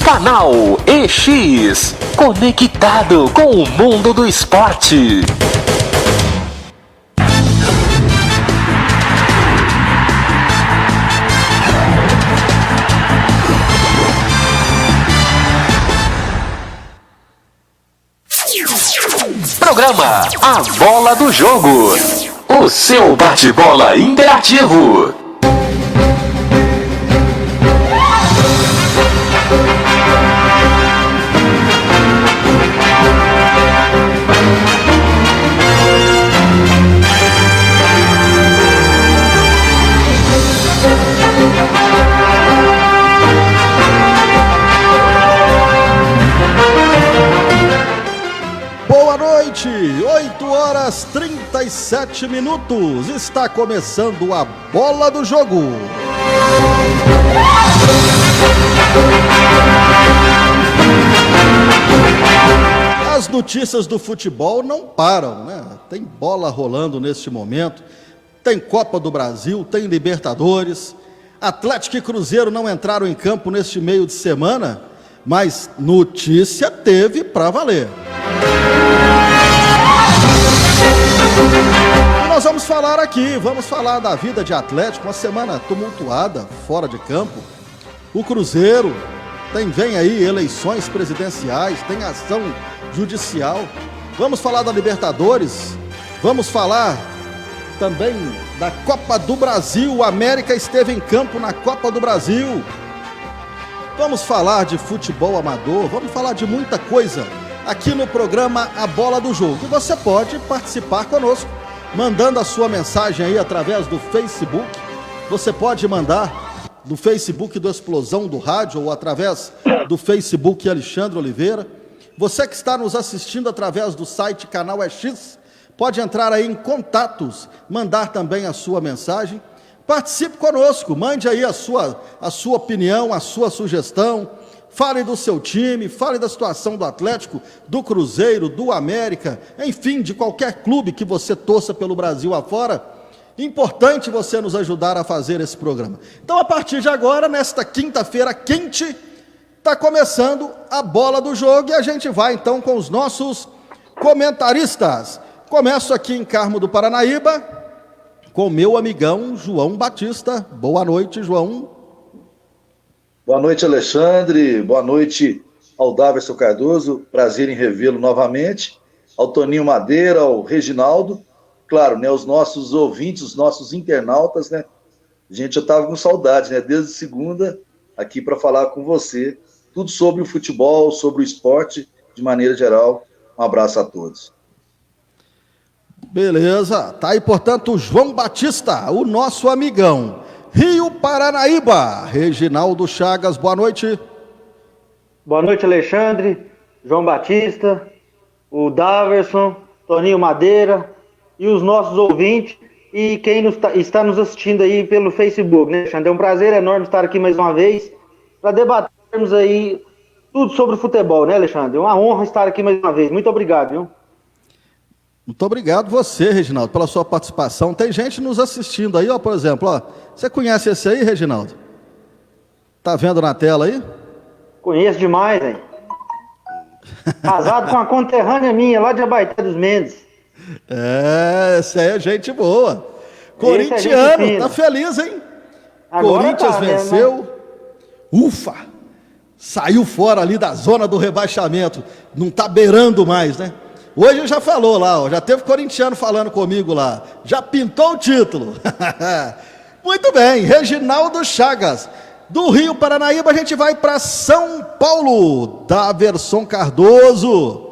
Canal EX, conectado com o mundo do esporte. Programa A Bola do Jogo, o seu bate-bola interativo. Boa noite, 8h37, está começando a Bola do Jogo. As notícias do futebol não param, né? Tem bola rolando neste momento, tem Copa do Brasil, tem Libertadores, Atlético e Cruzeiro não entraram em campo neste meio de semana, mas notícia teve para valer. E nós vamos falar aqui, vamos falar da vida de Atlético, uma semana tumultuada, fora de campo. O Cruzeiro, vem aí eleições presidenciais, tem ação judicial. Vamos falar da Libertadores, vamos falar também da Copa do Brasil. O América esteve em campo na Copa do Brasil. Vamos falar de futebol amador, vamos falar de muita coisa aqui no programa A Bola do Jogo. E você pode participar conosco, mandando a sua mensagem aí através do Facebook. Você pode mandar do Facebook do Explosão do Rádio ou através do Facebook Alexandre Oliveira. Você que está nos assistindo através do site Canal EX, pode entrar aí em contatos, mandar também a sua mensagem. Participe conosco, mande aí a sua opinião, a sua sugestão. Fale do seu time, fale da situação do Atlético, do Cruzeiro, do América, enfim, de qualquer clube que você torça pelo Brasil afora. Importante você nos ajudar a fazer esse programa. Então, a partir de agora, nesta quinta-feira quente, está começando a Bola do Jogo e a gente vai então com os nossos comentaristas. Começo aqui em Carmo do Paranaíba com meu amigão João Batista. Boa noite, João. Boa noite, Alexandre. Boa noite ao Daverson Cardoso. Prazer em revê-lo novamente. Ao Toninho Madeira, ao Reginaldo. Claro, né, os nossos ouvintes, os nossos internautas, né? Gente, eu estava com saudade, né? Desde segunda, aqui para falar com você. Tudo sobre o futebol, sobre o esporte, de maneira geral. Um abraço a todos. Beleza. Tá aí, portanto, o João Batista, o nosso amigão. Rio Paranaíba, Reginaldo Chagas, boa noite. Boa noite, Alexandre, João Batista, o Daverson, Toninho Madeira e os nossos ouvintes e quem está nos assistindo aí pelo Facebook, né, Alexandre? É um prazer enorme estar aqui mais uma vez para debatermos aí tudo sobre o futebol, né, Alexandre? É uma honra estar aqui mais uma vez. Muito obrigado, viu? Muito obrigado você, Reginaldo, pela sua participação. Tem gente nos assistindo aí, ó, por exemplo, ó. Você conhece esse aí, Reginaldo? Tá vendo na tela aí? Conheço demais, hein? Casado com uma conterrânea minha, lá de Abaeté dos Mendes. Esse aí é gente boa. Corintiano, tá feliz, hein? Agora Corinthians tá, venceu. Né? Ufa! Saiu fora ali da zona do rebaixamento. Não tá beirando mais, né? Hoje já falou lá, ó, já teve corintiano falando comigo lá. Já pintou o título. Muito bem, Reginaldo Chagas. Do Rio Paranaíba a gente vai para São Paulo. Daverson Cardoso.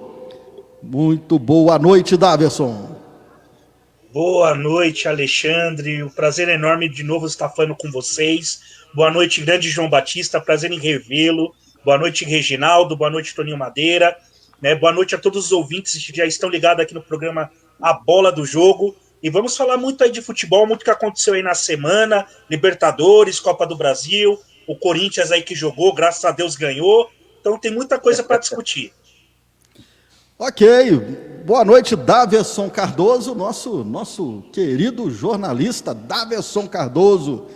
Muito boa noite, Daverson. Boa noite, Alexandre. O prazer é enorme de novo estar falando com vocês. Boa noite, grande João Batista. Prazer em revê-lo. Boa noite, Reginaldo. Boa noite, Toninho Madeira. Boa noite a todos os ouvintes que já estão ligados aqui no programa A Bola do Jogo. E vamos falar muito aí de futebol, muito que aconteceu aí na semana, Libertadores, Copa do Brasil, o Corinthians aí que jogou, graças a Deus ganhou. Então tem muita coisa para discutir. Ok, boa noite, Daverson Cardoso, nosso querido jornalista Daverson Cardoso.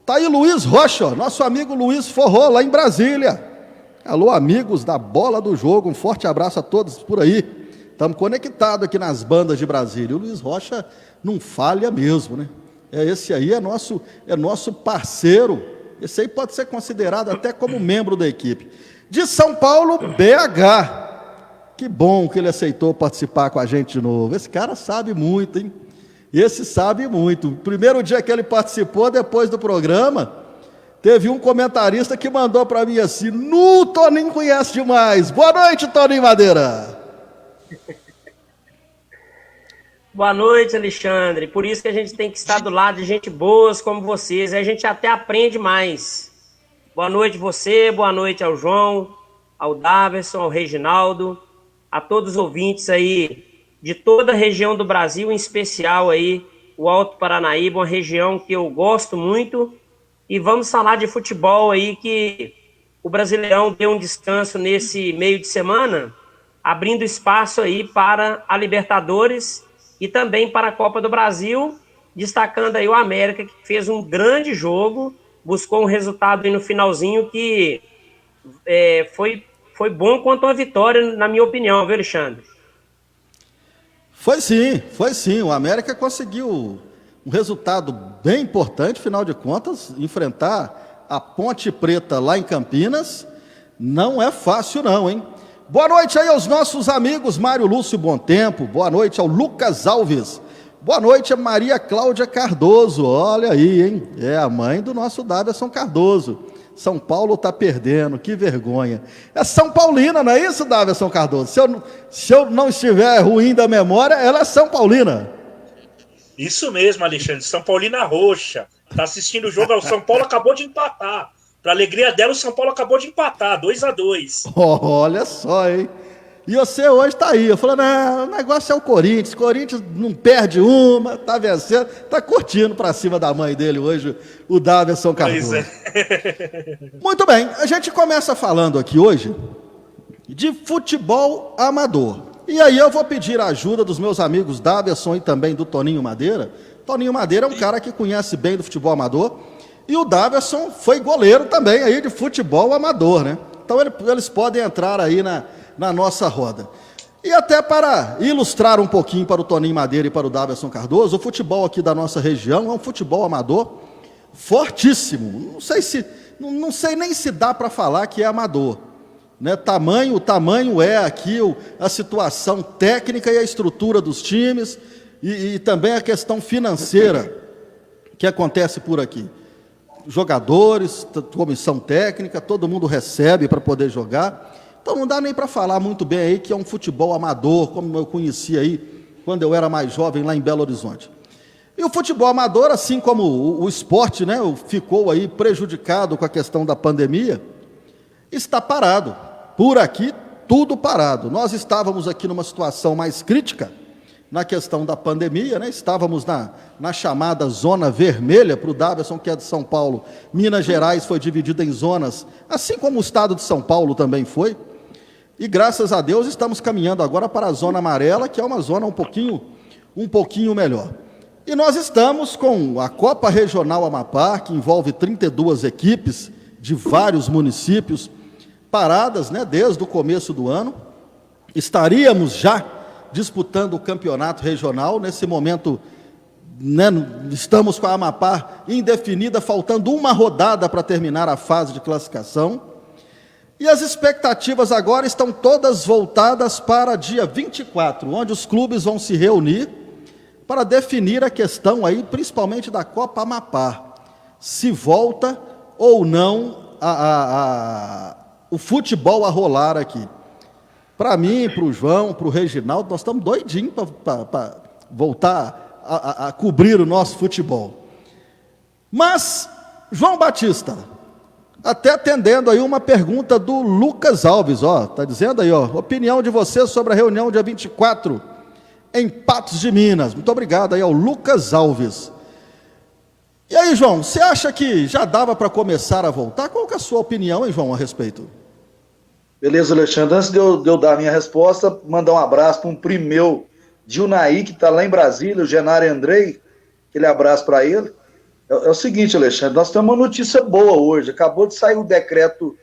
Tá aí Luiz Rocha, nosso amigo Luiz Forró, lá em Brasília. Alô, amigos da Bola do Jogo, um forte abraço a todos por aí. Estamos conectados aqui nas bandas de Brasília. O Luiz Rocha não falha mesmo, né? Esse aí é nosso parceiro. Esse aí pode ser considerado até como membro da equipe. De São Paulo, BH. Que bom que ele aceitou participar com a gente de novo. Esse cara sabe muito, hein? Esse sabe muito. Primeiro dia que ele participou, depois do programa, teve um comentarista que mandou para mim assim: "No, Toninho conhece demais. Boa noite, Toninho Madeira." Boa noite, Alexandre. Por isso que a gente tem que estar do lado de gente boas como vocês. Aí a gente até aprende mais. Boa noite você, boa noite ao João, ao Daverson, ao Reginaldo, a todos os ouvintes aí de toda a região do Brasil, em especial aí o Alto Paranaíba, uma região que eu gosto muito. E vamos falar de futebol aí, que o Brasileirão deu um descanso nesse meio de semana, abrindo espaço aí para a Libertadores e também para a Copa do Brasil, destacando aí o América, que fez um grande jogo, buscou um resultado aí no finalzinho que foi bom quanto uma vitória, na minha opinião, viu, Alexandre? Foi sim. O América conseguiu um resultado bem importante, afinal de contas, enfrentar a Ponte Preta lá em Campinas não é fácil não, hein? Boa noite aí aos nossos amigos Mário Lúcio Bontempo, boa noite ao Lucas Alves, boa noite a Maria Cláudia Cardoso, olha aí, hein? É a mãe do nosso Daverson Cardoso. São Paulo tá perdendo, que vergonha. É São Paulina, não é isso, Daverson Cardoso? Se eu não estiver ruim da memória, ela é São Paulina. Isso mesmo, Alexandre. São Paulina Roxa. Tá assistindo o jogo. O São Paulo acabou de empatar. Para alegria dela, o São Paulo acabou de empatar. 2-2. Olha só, hein? E você hoje tá aí. Eu falei, não, o negócio é o Corinthians. O Corinthians não perde uma, tá vencendo. Tá curtindo para cima da mãe dele hoje, o Daverson Cardoso. Pois é. Muito bem. A gente começa falando aqui hoje de futebol amador. E aí eu vou pedir a ajuda dos meus amigos Daverson e também do Toninho Madeira. Toninho Madeira é um cara que conhece bem do futebol amador. E o Daverson foi goleiro também aí de futebol amador, né? Então eles podem entrar aí na nossa roda. E até para ilustrar um pouquinho para o Toninho Madeira e para o Daverson Cardoso, o futebol aqui da nossa região é um futebol amador fortíssimo. Não sei nem se dá para falar que é amador. Né? O tamanho é aqui a situação técnica e a estrutura dos times e também a questão financeira que acontece por aqui. Jogadores, comissão técnica, todo mundo recebe para poder jogar. Então não dá nem para falar muito bem aí que é um futebol amador, como eu conhecia aí quando eu era mais jovem lá em Belo Horizonte. E o futebol amador, assim como o esporte, né, ficou aí prejudicado com a questão da pandemia, está parado. Por aqui, tudo parado. Nós estávamos aqui numa situação mais crítica na questão da pandemia, né? Estávamos na chamada zona vermelha, para o Daverson, que é de São Paulo. Minas Gerais foi dividida em zonas, assim como o estado de São Paulo também foi. E graças a Deus estamos caminhando agora para a zona amarela, que é uma zona um pouquinho melhor. E nós estamos com a Copa Regional Amapá, que envolve 32 equipes de vários municípios, paradas, né, desde o começo do ano. Estaríamos já disputando o campeonato regional. Nesse momento, né, estamos com a Amapá indefinida, faltando uma rodada para terminar a fase de classificação. E as expectativas agora estão todas voltadas para dia 24, onde os clubes vão se reunir para definir a questão aí, principalmente da Copa Amapá, se volta ou não o futebol a rolar aqui. Para mim, para o João, para o Reginaldo, nós estamos doidinhos para voltar a cobrir o nosso futebol. Mas, João Batista, até atendendo aí uma pergunta do Lucas Alves, está dizendo aí, opinião de você sobre a reunião dia 24 em Patos de Minas. Muito obrigado aí ao Lucas Alves. E aí, João, você acha que já dava para começar a voltar? Qual que é a sua opinião, hein, João, a respeito? Beleza, Alexandre. Antes de eu dar a minha resposta, mandar um abraço para um primo meu, Dionaí, que está lá em Brasília, o Genário Andrei. Aquele abraço para ele. É o seguinte, Alexandre, nós temos uma notícia boa hoje. Acabou de sair o decreto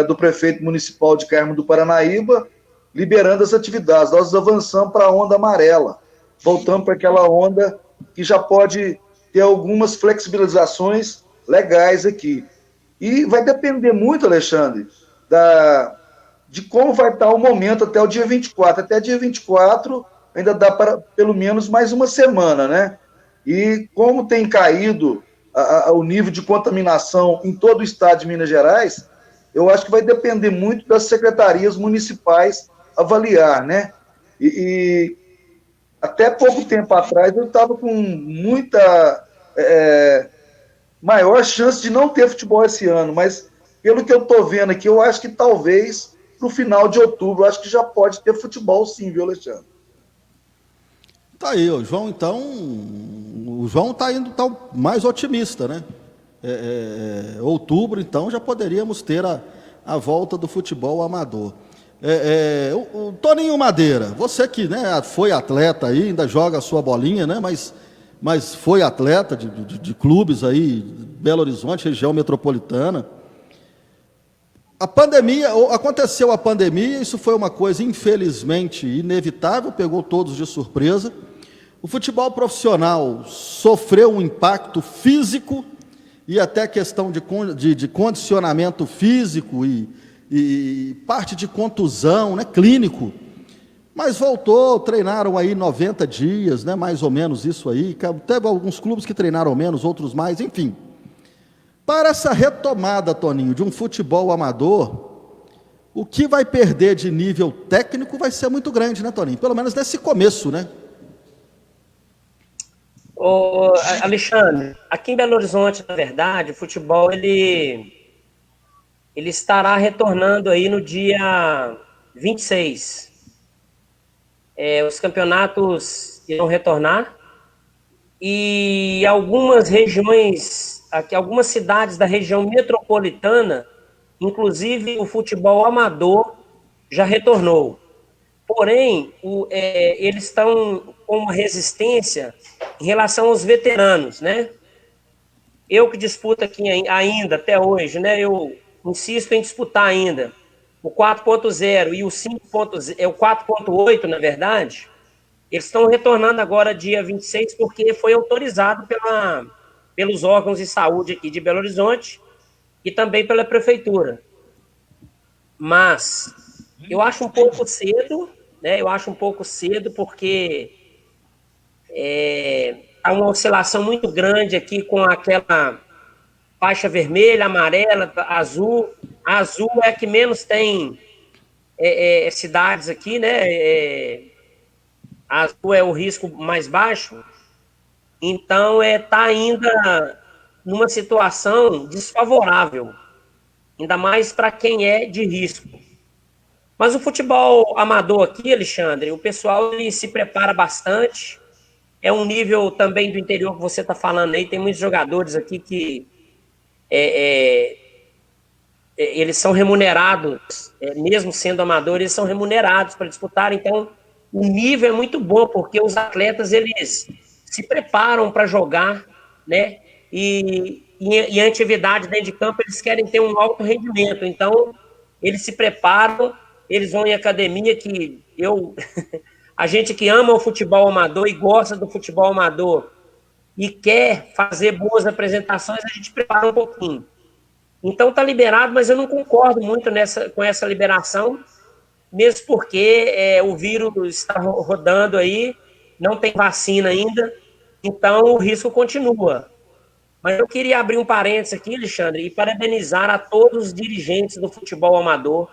do prefeito municipal de Carmo do Paranaíba, liberando as atividades. Nós avançamos para a onda amarela, voltamos para aquela onda que já pode ter algumas flexibilizações legais aqui. E vai depender muito, Alexandre, de como vai estar o momento até o dia 24. Até dia 24 ainda dá para pelo menos mais uma semana, né? E como tem caído o nível de contaminação em todo o estado de Minas Gerais, eu acho que vai depender muito das secretarias municipais avaliar, né? E até pouco tempo atrás eu estava com muita maior chance de não ter futebol esse ano, mas pelo que eu estou vendo aqui, eu acho que talvez no final de outubro, eu acho que já pode ter futebol sim, viu, Alexandre? Tá aí, o João, então, o João está indo mais otimista, né? Outubro, então, já poderíamos ter a volta do futebol amador. O Toninho Madeira, você que, né, foi atleta aí, ainda joga a sua bolinha, né? Mas foi atleta de clubes aí, Belo Horizonte, região metropolitana. Aconteceu a pandemia, isso foi uma coisa infelizmente inevitável, pegou todos de surpresa. O futebol profissional sofreu um impacto físico e até questão de condicionamento físico e parte de contusão, né, clínico. Mas voltou, treinaram aí 90 dias, né, mais ou menos isso aí. Teve alguns clubes que treinaram menos, outros mais, enfim. Para essa retomada, Toninho, de um futebol amador, o que vai perder de nível técnico vai ser muito grande, né, Toninho? Pelo menos nesse começo, né? Ô, Alexandre, aqui em Belo Horizonte, na verdade, o futebol ele estará retornando aí no dia 26. Os campeonatos irão retornar e algumas regiões, aqui, algumas cidades da região metropolitana, inclusive o futebol amador já retornou. Porém, eles estão com uma resistência em relação aos veteranos, né? Eu que disputo aqui ainda, até hoje, né? Eu insisto em disputar ainda o 4.0 e o 5.0, o 4.8, na verdade, eles estão retornando agora dia 26 porque foi autorizado pelos órgãos de saúde aqui de Belo Horizonte e também pela prefeitura. Mas eu acho um pouco cedo, né? Eu acho um pouco cedo porque há uma oscilação muito grande aqui com aquela faixa vermelha, amarela, azul. A azul é a que menos tem cidades aqui, né? A azul é o risco mais baixo. Então, está ainda numa situação desfavorável, ainda mais para quem é de risco. Mas o futebol amador aqui, Alexandre, o pessoal ele se prepara bastante. É um nível também do interior que você está falando aí. Tem muitos jogadores aqui que eles são remunerados, mesmo sendo amadores, eles são remunerados para disputar. Então, o nível é muito bom, porque os atletas eles se preparam para jogar, né? E em atividade dentro de campo, eles querem ter um alto rendimento. Então, eles se preparam, eles vão em academia, que a gente que ama o futebol amador e gosta do futebol amador e quer fazer boas apresentações, a gente prepara um pouquinho. Então tá liberado, mas eu não concordo muito com essa liberação, mesmo porque o vírus está rodando aí, não tem vacina ainda, então o risco continua. Mas eu queria abrir um parênteses aqui, Alexandre, e parabenizar a todos os dirigentes do futebol amador.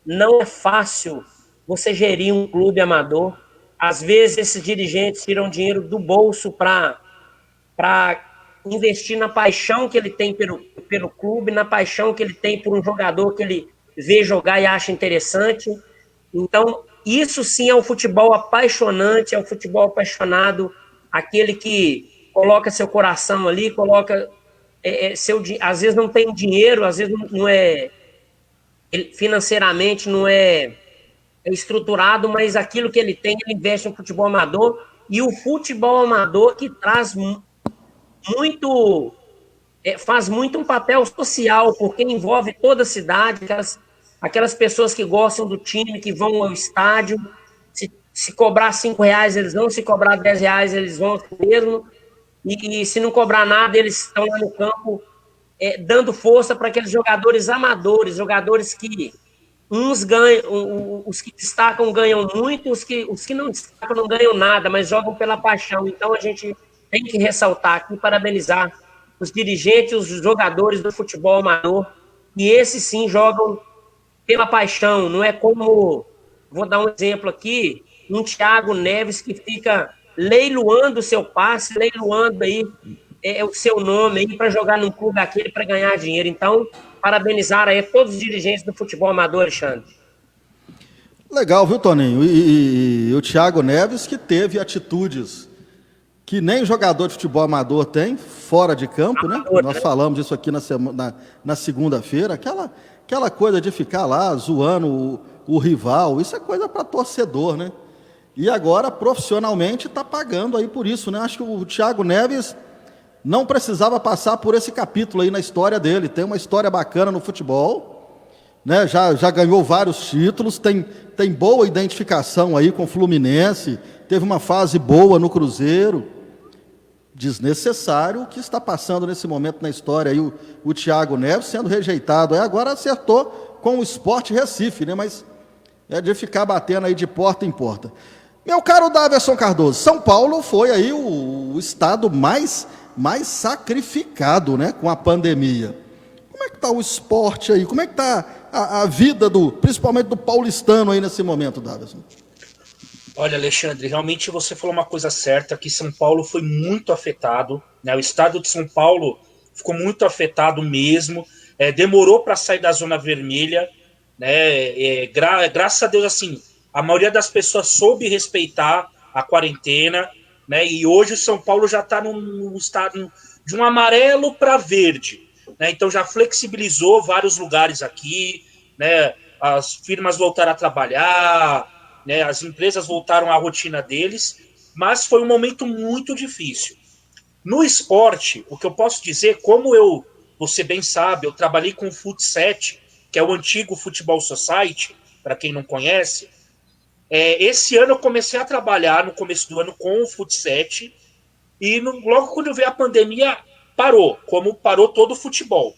Não é fácil você gerir um clube amador. Às vezes esses dirigentes tiram dinheiro do bolso para investir na paixão que ele tem pelo clube, na paixão que ele tem por um jogador que ele vê jogar e acha interessante. Então, isso sim é um futebol apaixonante, é um futebol apaixonado, aquele que coloca seu coração ali, coloca às vezes não tem dinheiro, às vezes não é financeiramente não é estruturado, mas aquilo que ele tem, ele investe no futebol amador, e o futebol amador que traz muito faz muito um papel social, porque envolve toda a cidade, aquelas pessoas que gostam do time, que vão ao estádio. Se cobrar R$ 5, eles vão, se cobrar R$ 10, eles vão mesmo. E se não cobrar nada, eles estão lá no campo dando força para aqueles jogadores amadores, jogadores que uns ganham, os que destacam ganham muito, os que não destacam não ganham nada, mas jogam pela paixão. Então a gente tem que ressaltar aqui, parabenizar os dirigentes, os jogadores do futebol amador, e esses sim jogam pela paixão. Não é como, vou dar um exemplo aqui, um Thiago Neves que fica leiloando o seu passe, leiloando aí o seu nome aí para jogar num clube daquele para ganhar dinheiro. Então, parabenizar aí todos os dirigentes do futebol amador, Alexandre. Legal, viu, Toninho? E o Thiago Neves, que teve atitudes que nem jogador de futebol amador tem, fora de campo, né? Nós falamos disso aqui na segunda-feira, aquela coisa de ficar lá zoando o rival, isso é coisa para torcedor, né? E agora, profissionalmente, está pagando aí por isso, né? Acho que o Thiago Neves não precisava passar por esse capítulo aí na história dele. Tem uma história bacana no futebol, né? Já ganhou vários títulos, tem boa identificação aí com o Fluminense, teve uma fase boa no Cruzeiro. Desnecessário o que está passando nesse momento na história aí, o Thiago Neves sendo rejeitado. Agora acertou com o Sport Recife, né? Mas é de ficar batendo aí de porta em porta. Meu caro Daverson Cardoso, São Paulo foi aí o estado mais sacrificado, né, com a pandemia. Como é que está o esporte aí? Como é que está a vida principalmente do paulistano aí nesse momento, Daverson? Olha, Alexandre, realmente você falou uma coisa certa, que São Paulo foi muito afetado, né? O estado de São Paulo ficou muito afetado mesmo, demorou para sair da zona vermelha, né? Graças a Deus, assim, a maioria das pessoas soube respeitar a quarentena, né? E hoje o São Paulo já está num estado de um amarelo para verde, né? Então já flexibilizou vários lugares aqui, né? As firmas voltaram a trabalhar, né, as empresas voltaram à rotina deles, mas foi um momento muito difícil. No esporte, o que eu posso dizer, como você bem sabe, eu trabalhei com o Fut7, que é o antigo Futebol Society, para quem não conhece. Esse ano eu comecei a trabalhar, no começo do ano, com o Fut7, e logo quando veio a pandemia, parou, como parou todo o futebol.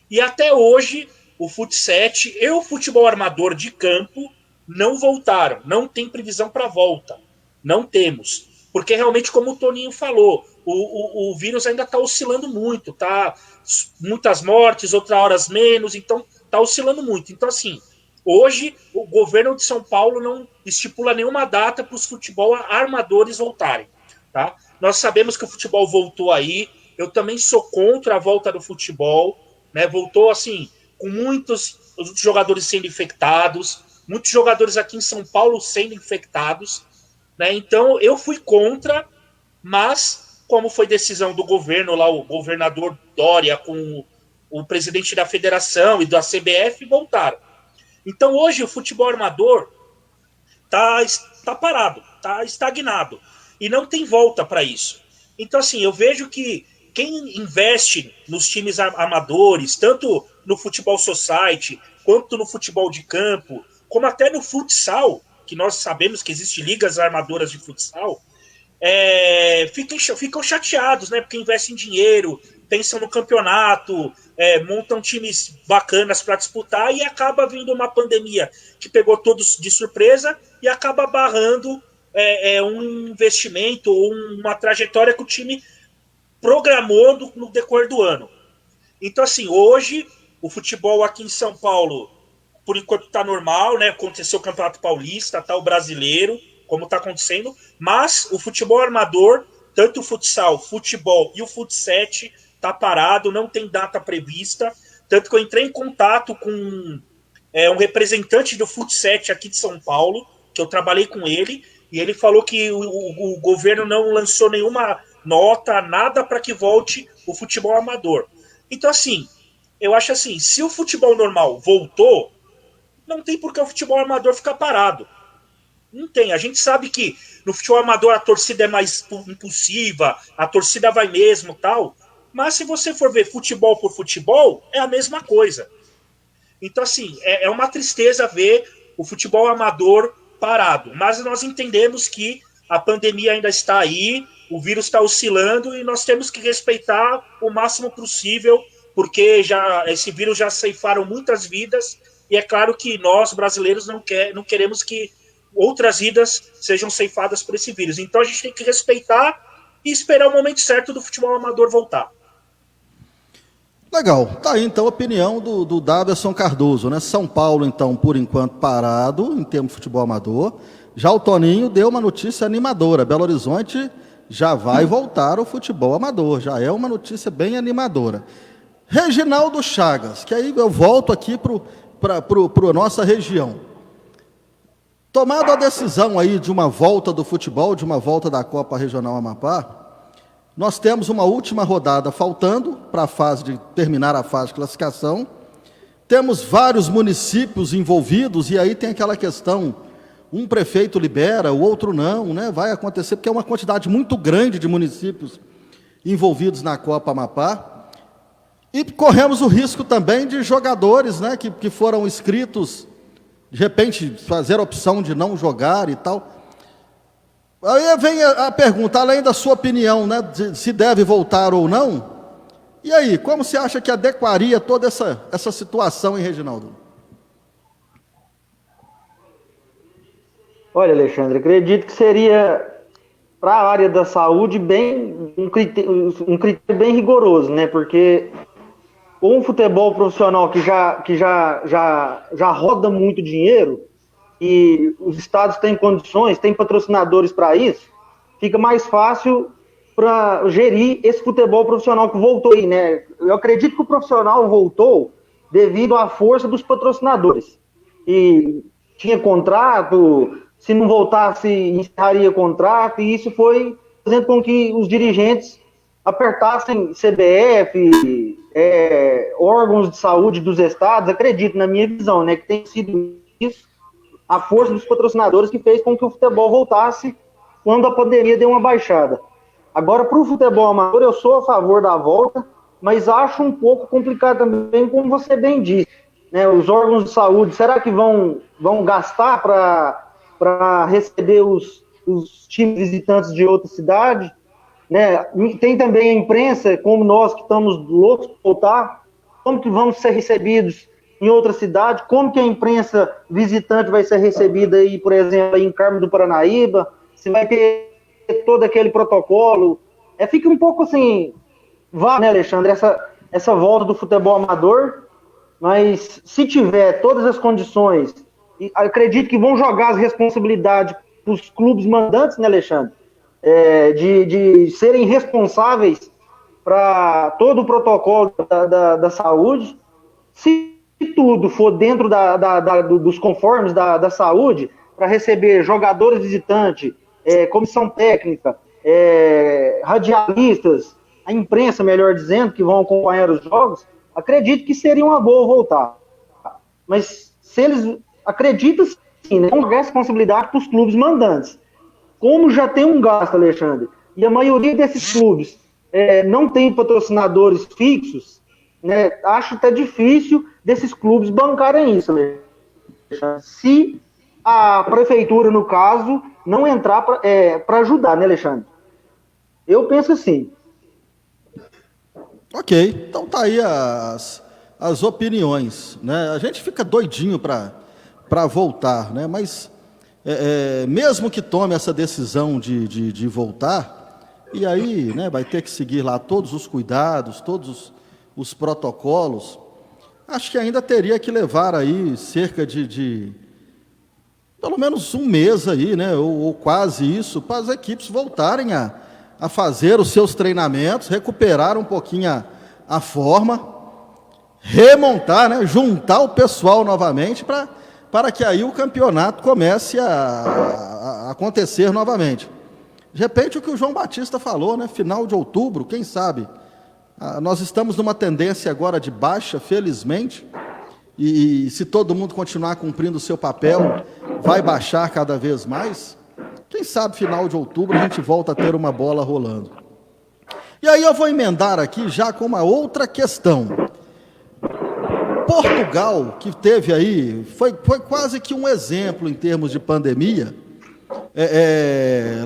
E até hoje, o Fut7 e o futebol armador de campo não voltaram, não tem previsão para volta, não temos, porque realmente, como o Toninho falou, o vírus ainda está oscilando muito, tá? Muitas mortes, outras horas menos, então está oscilando muito. Então, assim, hoje o governo de São Paulo não estipula nenhuma data para os futebol armadores voltarem, tá? Nós sabemos que o futebol voltou aí, eu também sou contra a volta do futebol, né? Voltou assim, com muitos jogadores sendo infectados, muitos jogadores aqui em São Paulo sendo infectados, né? Então eu fui contra, mas como foi decisão do governo lá, o governador Dória com o presidente da federação e da CBF, voltaram. Então hoje o futebol armador tá parado, tá estagnado, e não tem volta para isso. Então assim, eu vejo que quem investe nos times amadores, tanto no futebol society, quanto no futebol de campo, como até no futsal, que nós sabemos que existem ligas armadoras de futsal, ficam chateados, né? Porque investem dinheiro, pensam no campeonato, montam times bacanas para disputar, e acaba vindo uma pandemia que pegou todos de surpresa e acaba barrando um investimento ou uma trajetória que o time programou no decorrer do ano. Então, assim, hoje o futebol aqui em São Paulo, por enquanto está normal, né? Aconteceu o Campeonato Paulista, tá o Brasileiro, como está acontecendo, mas o futebol armador, tanto o futsal, futebol e o Fut7 está parado, não tem data prevista, tanto que eu entrei em contato com um representante do Fut7 aqui de São Paulo, que eu trabalhei com ele, e ele falou que o governo não lançou nenhuma nota, nada para que volte o futebol amador. Então, assim, eu acho assim, se o futebol normal voltou, não tem por que o futebol amador ficar parado. Não tem. A gente sabe que no futebol amador a torcida é mais impulsiva, a torcida vai mesmo, tal. Mas se você for ver futebol por futebol, é a mesma coisa. Então, assim, é uma tristeza ver o futebol amador parado. Mas nós entendemos que a pandemia ainda está aí, o vírus está oscilando e nós temos que respeitar o máximo possível, porque esse vírus já ceifaram muitas vidas e é claro que nós, brasileiros, não queremos que outras vidas sejam ceifadas por esse vírus. Então a gente tem que respeitar e esperar o momento certo do futebol amador voltar. Legal, tá aí então a opinião do Daverson Cardoso, né? São Paulo, então, por enquanto parado em termos de futebol amador. Já o Toninho deu uma notícia animadora. Belo Horizonte já vai voltar ao futebol amador, já é uma notícia bem animadora. Reginaldo Chagas, que aí eu volto aqui para a nossa região. Tomada a decisão aí de uma volta do futebol, de uma volta da Copa Regional Amapá, nós temos uma última rodada faltando para a fase de terminar a fase de classificação. Temos vários municípios envolvidos e aí tem aquela questão, um prefeito libera, o outro não, né? Vai acontecer porque é uma quantidade muito grande de municípios envolvidos na Copa Amapá. E corremos o risco também de jogadores, né, que foram inscritos, de repente fazer a opção de não jogar e tal. Aí vem a pergunta, além da sua opinião, né, de se deve voltar ou não, e aí, como você acha que adequaria toda essa situação, hein, Reginaldo? Olha, Alexandre, acredito que seria, para a área da saúde, um critério bem rigoroso, né, porque com o futebol profissional que já roda muito dinheiro, e os estados têm condições, têm patrocinadores para isso, fica mais fácil para gerir esse futebol profissional que voltou aí, né? Eu acredito que o profissional voltou devido à força dos patrocinadores. E tinha contrato, se não voltasse, encerraria contrato, e isso foi fazendo com que os dirigentes apertassem CBF, órgãos de saúde dos estados, acredito, na minha visão, né, que tem sido isso, a força dos patrocinadores que fez com que o futebol voltasse quando a pandemia deu uma baixada. Agora, para o futebol amador, eu sou a favor da volta, mas acho um pouco complicado também, como você bem disse, né? Os órgãos de saúde, será que vão gastar para receber os times visitantes de outra cidade? Né? Tem também a imprensa, como nós que estamos loucos para voltar, como que vamos ser recebidos em outra cidade, como que a imprensa visitante vai ser recebida aí, por exemplo, em Carmo do Paranaíba, se vai ter todo aquele protocolo, fica um pouco assim, né, Alexandre, essa volta do futebol amador, mas se tiver todas as condições, acredito que vão jogar as responsabilidades para os clubes mandantes, né, Alexandre, de serem responsáveis para todo o protocolo da saúde. Se tudo for dentro dos conformes da saúde, para receber jogadores visitantes, comissão técnica, radialistas, a imprensa, melhor dizendo, que vão acompanhar os jogos, acredito que seria uma boa voltar. Mas se eles acreditam, sim, né, vão dar responsabilidade para os clubes mandantes. Como já tem um gasto, Alexandre, e a maioria desses clubes não tem patrocinadores fixos, né, acho até difícil desses clubes bancarem isso, Alexandre. Se a prefeitura, no caso, não entrar para ajudar, né, Alexandre? Eu penso assim. Ok, então tá aí as opiniões, né? A gente fica doidinho para voltar, né? Mas mesmo que tome essa decisão de voltar, e aí, né, vai ter que seguir lá todos os cuidados, todos os protocolos, acho que ainda teria que levar aí cerca de pelo menos um mês aí, né, ou quase isso, para as equipes voltarem a fazer os seus treinamentos, recuperar um pouquinho a forma, remontar, né, juntar o pessoal novamente para que aí o campeonato comece a acontecer novamente. De repente, o que o João Batista falou, né, final de outubro, quem sabe? Nós estamos numa tendência agora de baixa, felizmente, e se todo mundo continuar cumprindo o seu papel, vai baixar cada vez mais. Quem sabe, final de outubro, a gente volta a ter uma bola rolando. E aí eu vou emendar aqui já com uma outra questão. Portugal, que teve aí, foi quase que um exemplo em termos de pandemia.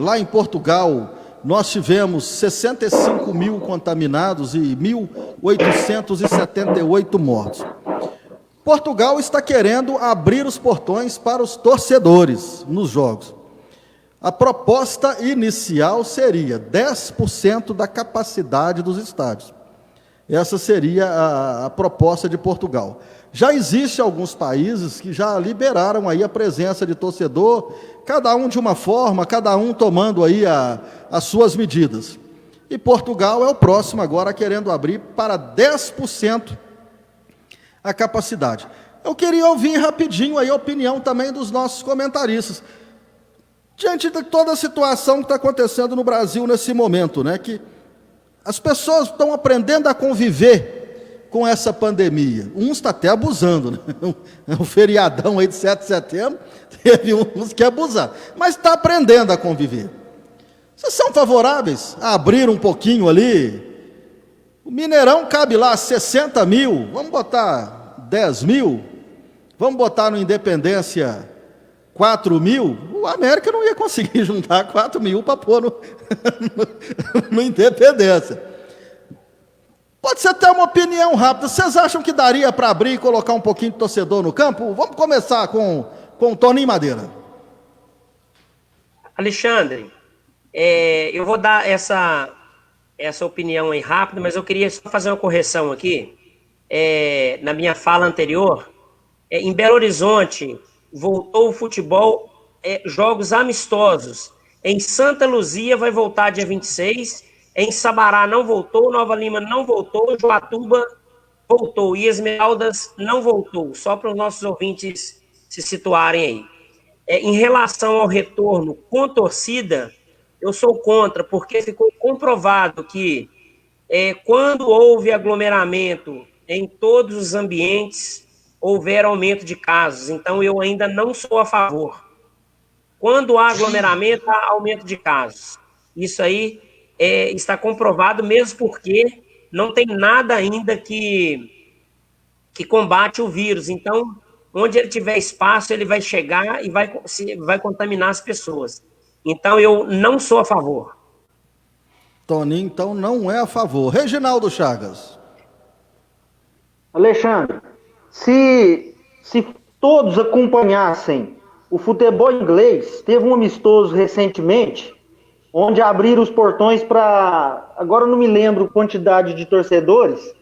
Lá em Portugal, nós tivemos 65 mil contaminados e 1.878 mortos. Portugal está querendo abrir os portões para os torcedores nos jogos. A proposta inicial seria 10% da capacidade dos estádios. Essa seria a proposta de Portugal. Já existe alguns países que já liberaram aí a presença de torcedor, cada um de uma forma, cada um tomando aí as suas medidas. E Portugal é o próximo agora querendo abrir para 10% a capacidade. Eu queria ouvir rapidinho aí a opinião também dos nossos comentaristas. Diante de toda a situação que está acontecendo no Brasil nesse momento, né, que as pessoas estão aprendendo a conviver com essa pandemia. Uns estão até abusando, né? Um feriadão aí de 7 de setembro, teve uns que abusaram, mas está aprendendo a conviver. Vocês são favoráveis a abrir um pouquinho ali? O Mineirão cabe lá 60 mil, vamos botar 10 mil, vamos botar no Independência 4 mil, o América não ia conseguir juntar 4 mil para pôr no Independência. Pode ser até uma opinião rápida. Vocês acham que daria para abrir e colocar um pouquinho de torcedor no campo? Vamos começar com o Toninho Madeira. Alexandre, eu vou dar essa opinião aí rápido, mas eu queria só fazer uma correção aqui. Na minha fala anterior, em Belo Horizonte, voltou o futebol, jogos amistosos. Em Santa Luzia vai voltar dia 26, em Sabará não voltou, Nova Lima não voltou, Joatuba voltou e Esmeraldas não voltou, só para os nossos ouvintes se situarem aí. Em relação ao retorno com torcida, eu sou contra, porque ficou comprovado que quando houve aglomeramento em todos os ambientes, houver aumento de casos. Então, eu ainda não sou a favor. Quando há aglomeramento, há aumento de casos. Isso aí está comprovado, mesmo porque não tem nada ainda que combate o vírus. Então, onde ele tiver espaço, ele vai chegar e vai contaminar as pessoas. Então, eu não sou a favor. Toninho, então, não é a favor. Reginaldo Chagas. Alexandre, se todos acompanhassem o futebol inglês, teve um amistoso recentemente, onde abriram os portões para, agora eu não me lembro a quantidade de torcedores,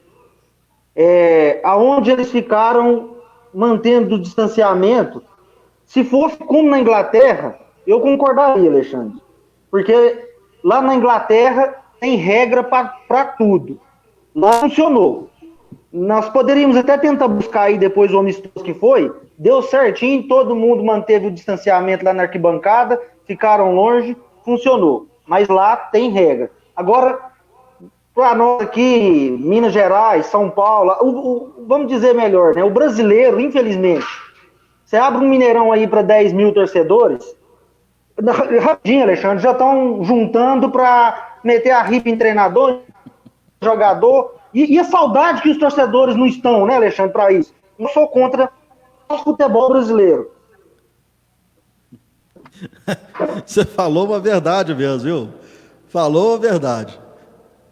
aonde eles ficaram mantendo o distanciamento. Se fosse como na Inglaterra, eu concordaria, Alexandre, porque lá na Inglaterra tem regra para tudo. Lá funcionou. Nós poderíamos até tentar buscar aí depois o amistoso que foi, deu certinho, todo mundo manteve o distanciamento lá na arquibancada, ficaram longe, funcionou. Mas lá tem regra. Agora, para nós aqui, Minas Gerais, São Paulo, vamos dizer melhor, né? O brasileiro, infelizmente, você abre um Mineirão aí para 10 mil torcedores, rapidinho, Alexandre, já estão juntando para meter a ripa em treinador, jogador. E a saudade que os torcedores não estão, né, Alexandre, para isso. Eu sou contra o futebol brasileiro. Você falou uma verdade mesmo, viu? Falou a verdade.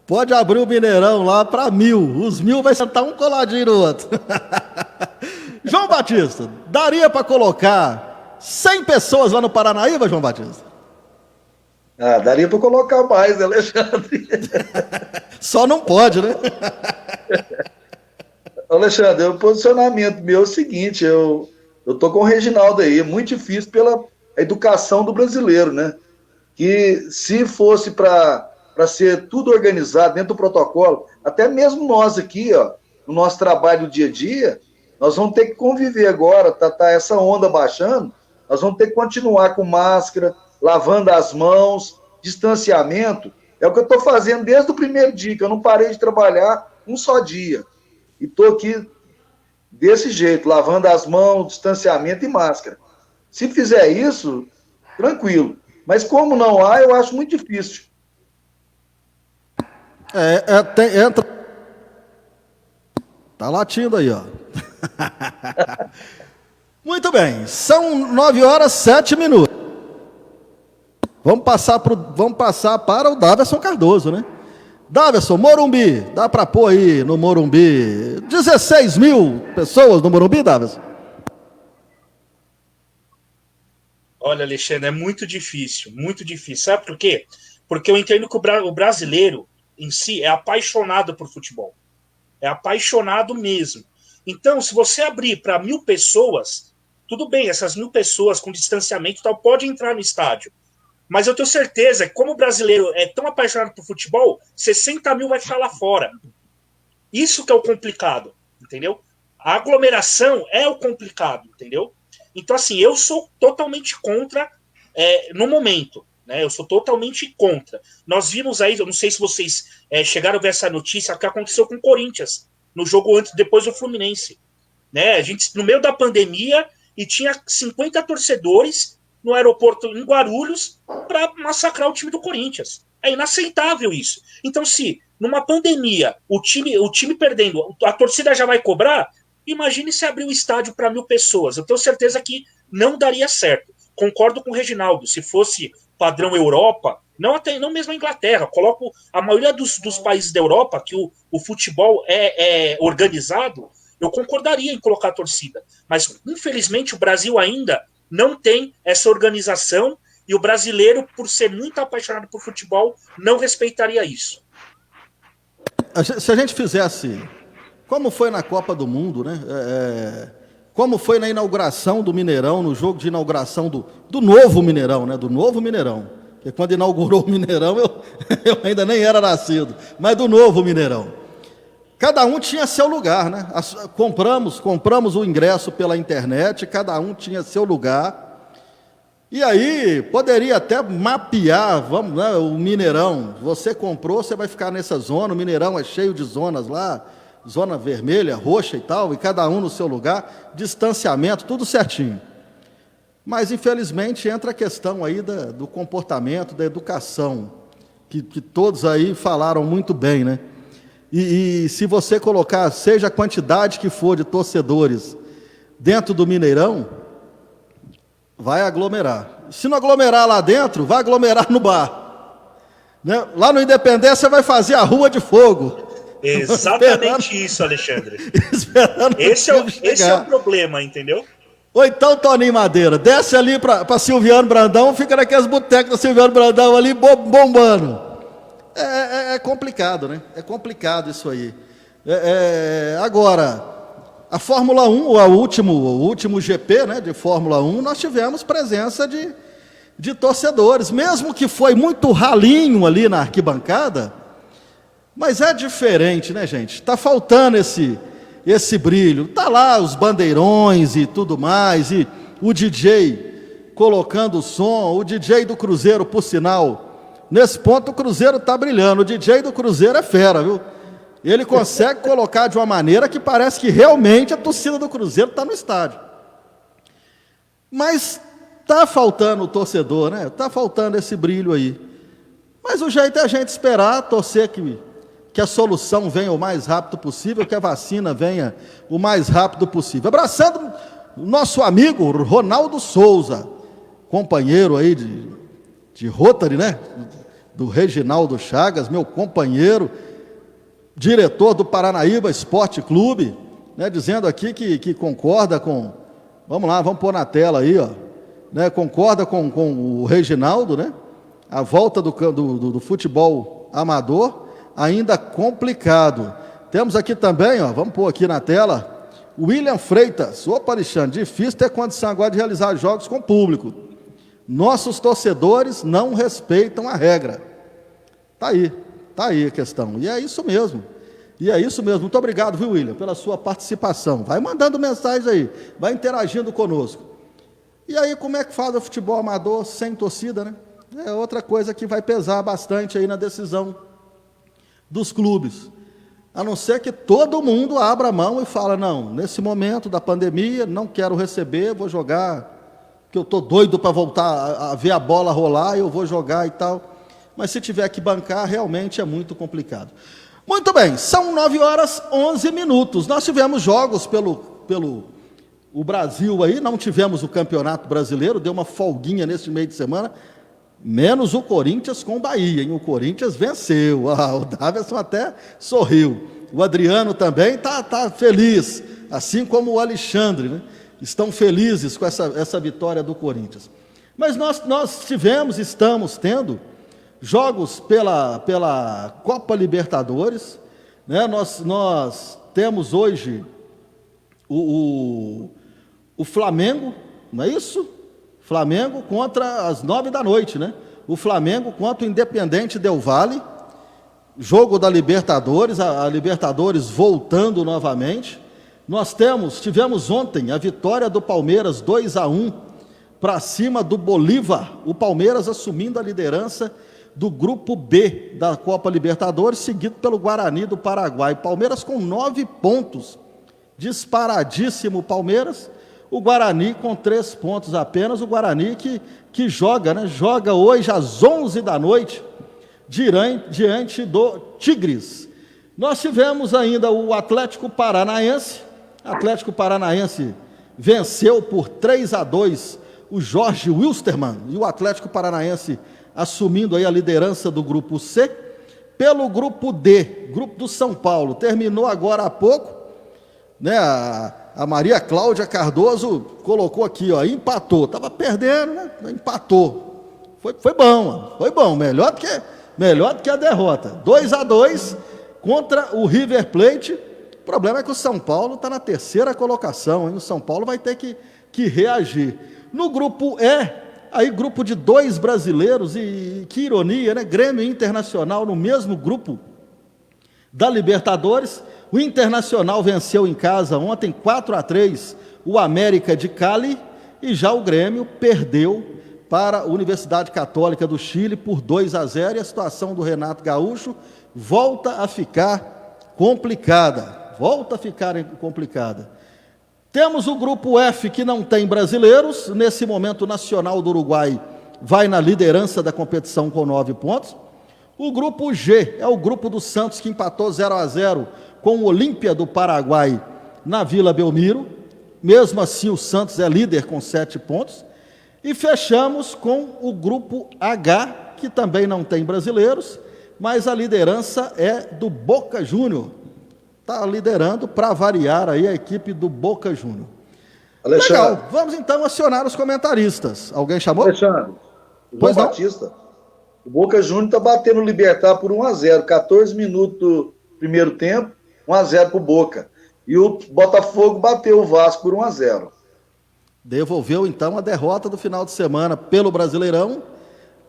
Pode abrir o Mineirão lá para 1.000. Os 1.000 vai sentar um coladinho no outro. João Batista, daria para colocar 100 pessoas lá no Paranaíba, João Batista? Daria para colocar mais, né, Alexandre? Só não pode, né? Alexandre, o posicionamento meu é o seguinte, eu tô com o Reginaldo aí, é muito difícil pela educação do brasileiro, né? Que se fosse para ser tudo organizado dentro do protocolo, até mesmo nós aqui, ó, no nosso trabalho do dia a dia, nós vamos ter que conviver agora, tá essa onda baixando, nós vamos ter que continuar com máscara, lavando as mãos, distanciamento. É o que eu estou fazendo desde o primeiro dia, que eu não parei de trabalhar um só dia. E estou aqui desse jeito, lavando as mãos, distanciamento e máscara. Se fizer isso, tranquilo. Mas como não há, eu acho muito difícil. Entra. Tá latindo aí, ó. Muito bem, são 9h07. Vamos passar para o Daverson Cardoso, né? Daverson, Morumbi, dá para pôr aí no Morumbi 16 mil pessoas no Morumbi, Daverson? Olha, Alexandre, é muito difícil, muito difícil. Sabe por quê? Porque eu entendo que o brasileiro em si é apaixonado por futebol. É apaixonado mesmo. Então, se você abrir para 1.000 pessoas, tudo bem, essas 1.000 pessoas com distanciamento e tal, pode entrar no estádio. Mas eu tenho certeza que, como o brasileiro é tão apaixonado por futebol, 60 mil vai ficar lá fora. Isso que é o complicado, entendeu? A aglomeração é o complicado, entendeu? Então, assim, eu sou totalmente contra no momento, né? Eu sou totalmente contra. Nós vimos aí, eu não sei se vocês chegaram a ver essa notícia, que aconteceu com o Corinthians, no jogo depois do Fluminense. Né? A gente, no meio da pandemia, e tinha 50 torcedores no aeroporto em Guarulhos para massacrar o time do Corinthians. É inaceitável isso. Então, se numa pandemia o time perdendo, a torcida já vai cobrar, imagine se abrir o estádio para 1.000 pessoas. Eu tenho certeza que não daria certo. Concordo com o Reginaldo. Se fosse padrão Europa, não mesmo a Inglaterra, coloco a maioria dos países da Europa que o futebol é organizado, eu concordaria em colocar a torcida. Mas, infelizmente, o Brasil ainda não tem essa organização e o brasileiro, por ser muito apaixonado por futebol, não respeitaria isso. Se a gente fizesse, como foi na Copa do Mundo, né? Como foi na inauguração do Mineirão, no jogo de inauguração do novo Mineirão, né? Do novo Mineirão. Porque quando inaugurou o Mineirão, eu ainda nem era nascido, mas do novo Mineirão. Cada um tinha seu lugar, né? Compramos o ingresso pela internet, cada um tinha seu lugar. E aí, poderia até mapear, né, o Mineirão. Você comprou, você vai ficar nessa zona, o Mineirão é cheio de zonas lá, zona vermelha, roxa e tal, e cada um no seu lugar, distanciamento, tudo certinho. Mas, infelizmente, entra a questão aí do comportamento, da educação, que todos aí falaram muito bem, né? E se você colocar, seja a quantidade que for de torcedores dentro do Mineirão, vai aglomerar. Se não aglomerar lá dentro, vai aglomerar no bar. Né? Lá no Independência vai fazer a Rua de Fogo. Exatamente isso, Alexandre. Esse é o problema, entendeu? Ou então, Toninho Madeira, desce ali para Silviano Brandão, fica naqueles botecos da Silviano Brandão ali, bombando. É complicado, né? É complicado isso aí. Agora, a Fórmula 1, o último GP, né, de Fórmula 1, nós tivemos presença de torcedores, mesmo que foi muito ralinho ali na arquibancada, mas é diferente, né, gente? Está faltando esse brilho. Tá lá os bandeirões e tudo mais, e o DJ colocando o som, o DJ do Cruzeiro, por sinal, nesse ponto o Cruzeiro está brilhando, o DJ do Cruzeiro é fera, viu? Ele consegue colocar de uma maneira que parece que realmente a torcida do Cruzeiro está no estádio. Mas está faltando o torcedor, né? Está faltando esse brilho aí. Mas o jeito é a gente esperar, torcer que a solução venha o mais rápido possível, que a vacina venha o mais rápido possível. Abraçando o nosso amigo Ronaldo Souza, companheiro aí de Rotary, né? Do Reginaldo Chagas, meu companheiro, diretor do Paranaíba Esporte Clube, né? Dizendo aqui que concorda com... Vamos lá, vamos pôr na tela aí, ó. Né? Concorda com o Reginaldo, né? A volta do futebol amador, ainda complicado. Temos aqui também, ó, vamos pôr aqui na tela, William Freitas. Opa, Alexandre, difícil ter condição agora de realizar jogos com público. Nossos torcedores não respeitam a regra. Tá aí a questão. E é isso mesmo. Muito obrigado, viu, William, pela sua participação. Vai mandando mensagem aí, vai interagindo conosco. E aí, como é que faz o futebol amador sem torcida, né? É outra coisa que vai pesar bastante aí na decisão dos clubes. A não ser que todo mundo abra a mão e fala, não, nesse momento da pandemia, não quero receber, vou jogar, que eu estou doido para voltar a ver a bola rolar, eu vou jogar e tal. mas se tiver que bancar, realmente é muito complicado. Muito bem, são 9h11. Nós tivemos jogos pelo o Brasil aí, não tivemos o Campeonato Brasileiro, deu uma folguinha nesse meio de semana, menos o Corinthians com o Bahia, hein? O Corinthians venceu, o Daverson até sorriu. O Adriano também tá feliz, assim como o Alexandre, né? Estão felizes com essa vitória do Corinthians. Mas nós estamos tendo jogos pela Copa Libertadores, né? Nós temos hoje o Flamengo, não é isso? Flamengo contra as 9h, né? O Flamengo contra o Independente Del Valle, jogo da Libertadores, a Libertadores voltando novamente. Nós tivemos ontem a vitória do Palmeiras 2-1 para cima do Bolívar, o Palmeiras assumindo a liderança do grupo B da Copa Libertadores, seguido pelo Guarani do Paraguai. Palmeiras com 9 pontos, disparadíssimo Palmeiras, o Guarani com 3 pontos apenas, o Guarani que joga, né? Joga hoje às 11h diante do Tigres. Nós tivemos ainda o Atlético Paranaense venceu por 3-2 o Jorge Wilstermann, e o Atlético Paranaense assumindo aí a liderança do grupo C. Pelo grupo D, grupo do São Paulo, terminou agora há pouco, né? A Maria Cláudia Cardoso colocou aqui, empatou, estava perdendo, né? Empatou, foi bom, melhor do que a derrota, 2-2 contra o River Plate. O problema é que o São Paulo está na 3ª colocação, hein? O São Paulo vai ter que reagir. No grupo E, aí grupo de 2 brasileiros, e que ironia, né? Grêmio e Internacional no mesmo grupo da Libertadores. O Internacional venceu em casa ontem 4-3 o América de Cali, e já o Grêmio perdeu para a Universidade Católica do Chile por 2-0, e a situação do Renato Gaúcho volta a ficar complicada. Temos o grupo F, que não tem brasileiros. Nesse momento, o Nacional do Uruguai vai na liderança da competição com 9 pontos. O grupo G é o grupo do Santos, que empatou 0-0 com o Olímpia do Paraguai na Vila Belmiro. Mesmo assim, o Santos é líder com 7 pontos. E fechamos com o grupo H, que também não tem brasileiros, mas a liderança é do Boca Júnior. Está liderando, para variar, aí a equipe do Boca Júnior. Alexandre. Legal, vamos então acionar os comentaristas. Alguém chamou? Alexandre, Pois João não? Batista. O Boca Júnior está batendo o Libertad por 1-0, 14 minutos do primeiro tempo, 1-0 para o Boca. E o Botafogo bateu o Vasco por 1-0. Devolveu então a derrota do final de semana pelo Brasileirão.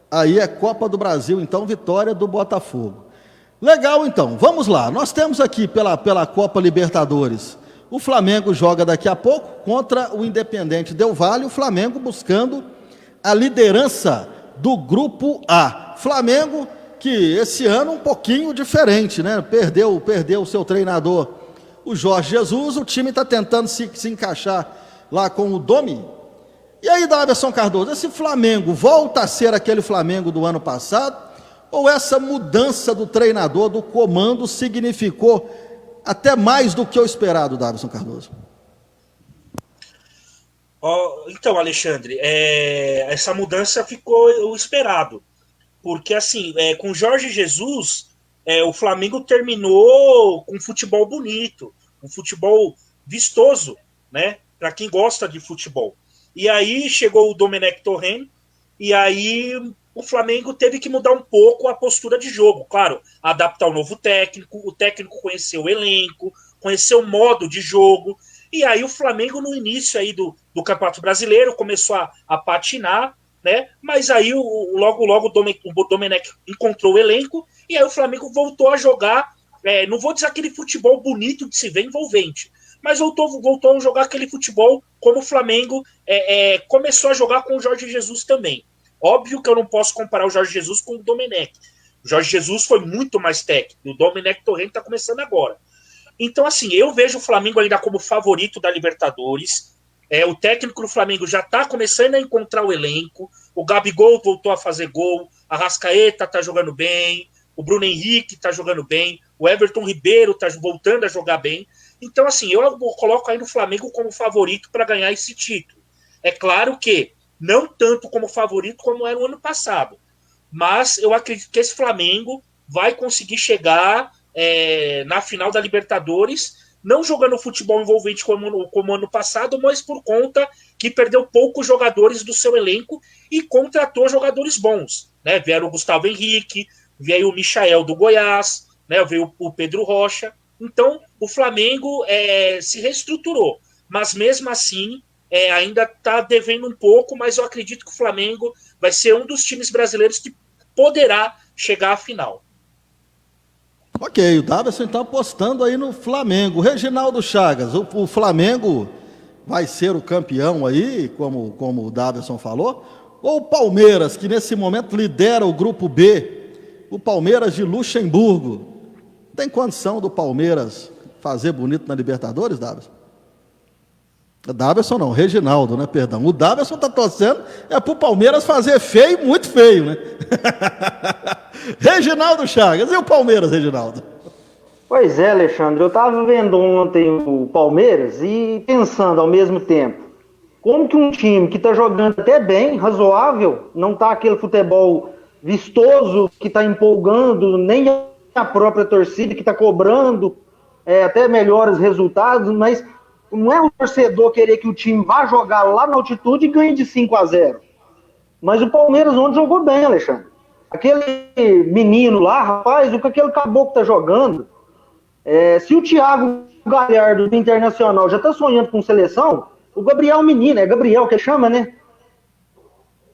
Aí é Copa do Brasil, então vitória do Botafogo. Legal, então, vamos lá. Nós temos aqui pela Copa Libertadores, o Flamengo joga daqui a pouco contra o Independente Del Valle, o Flamengo buscando a liderança do grupo A. Flamengo que esse ano um pouquinho diferente, né? Perdeu o seu treinador, o Jorge Jesus. O time está tentando se encaixar lá com o Domi. E aí, Daverson Cardoso, esse Flamengo volta a ser aquele Flamengo do ano passado? Ou essa mudança do treinador, do comando, significou até mais do que o esperado, Daverson Cardoso? Então, Alexandre, essa mudança ficou o esperado. Porque, assim, com Jorge Jesus, o Flamengo terminou com um futebol bonito, um futebol vistoso, né? Para quem gosta de futebol. E aí chegou o Domenech Torrent, e aí o Flamengo teve que mudar um pouco a postura de jogo. Claro, adaptar o novo técnico, o técnico conheceu o elenco, conheceu o modo de jogo, e aí o Flamengo no início aí do Campeonato Brasileiro começou a patinar, né? Mas aí logo o Domenech encontrou o elenco, e aí o Flamengo voltou a jogar, não vou dizer aquele futebol bonito de se ver, envolvente, mas voltou a jogar aquele futebol como o Flamengo começou a jogar com o Jorge Jesus também. Óbvio que eu não posso comparar o Jorge Jesus com o Domenech. O Jorge Jesus foi muito mais técnico. O Domenech Torrent está começando agora. Então, assim, eu vejo o Flamengo ainda como favorito da Libertadores. O técnico do Flamengo já está começando a encontrar o elenco. O Gabigol voltou a fazer gol, a Arrascaeta tá jogando bem, o Bruno Henrique tá jogando bem, o Everton Ribeiro tá voltando a jogar bem. Então, assim, eu coloco aí no Flamengo como favorito para ganhar esse título. É claro que não tanto como favorito como era o ano passado, mas eu acredito que esse Flamengo vai conseguir chegar na final da Libertadores, não jogando futebol envolvente como ano passado, mas por conta que perdeu poucos jogadores do seu elenco e contratou jogadores bons, né? Vieram o Gustavo Henrique, veio o Michael do Goiás, né? Veio o Pedro Rocha. Então, o Flamengo se reestruturou, mas mesmo assim ainda está devendo um pouco, mas eu acredito que o Flamengo vai ser um dos times brasileiros que poderá chegar à final. Ok, o Daverson então apostando aí no Flamengo. Reginaldo Chagas, o Flamengo vai ser o campeão aí, como o Daverson falou? Ou o Palmeiras, que nesse momento lidera o grupo B, o Palmeiras de Luxemburgo? Tem condição do Palmeiras fazer bonito na Libertadores, Daverson? Daverson não, Reginaldo, né? Perdão. O Daverson está torcendo pro Palmeiras fazer feio, muito feio, né? Reginaldo Chagas, e o Palmeiras, Reginaldo? Pois é, Alexandre, eu estava vendo ontem o Palmeiras e pensando ao mesmo tempo, como que um time que está jogando até bem, razoável, não está aquele futebol vistoso que está empolgando, nem a própria torcida que está cobrando até melhores resultados, mas não é o torcedor querer que o time vá jogar lá na altitude e ganhe de 5-0. Mas o Palmeiras ontem jogou bem, Alexandre. Aquele menino lá, rapaz, o que aquele caboclo tá jogando, se o Thiago Galhardo do Internacional já tá sonhando com seleção, o Gabriel Menino, é Gabriel que chama, né?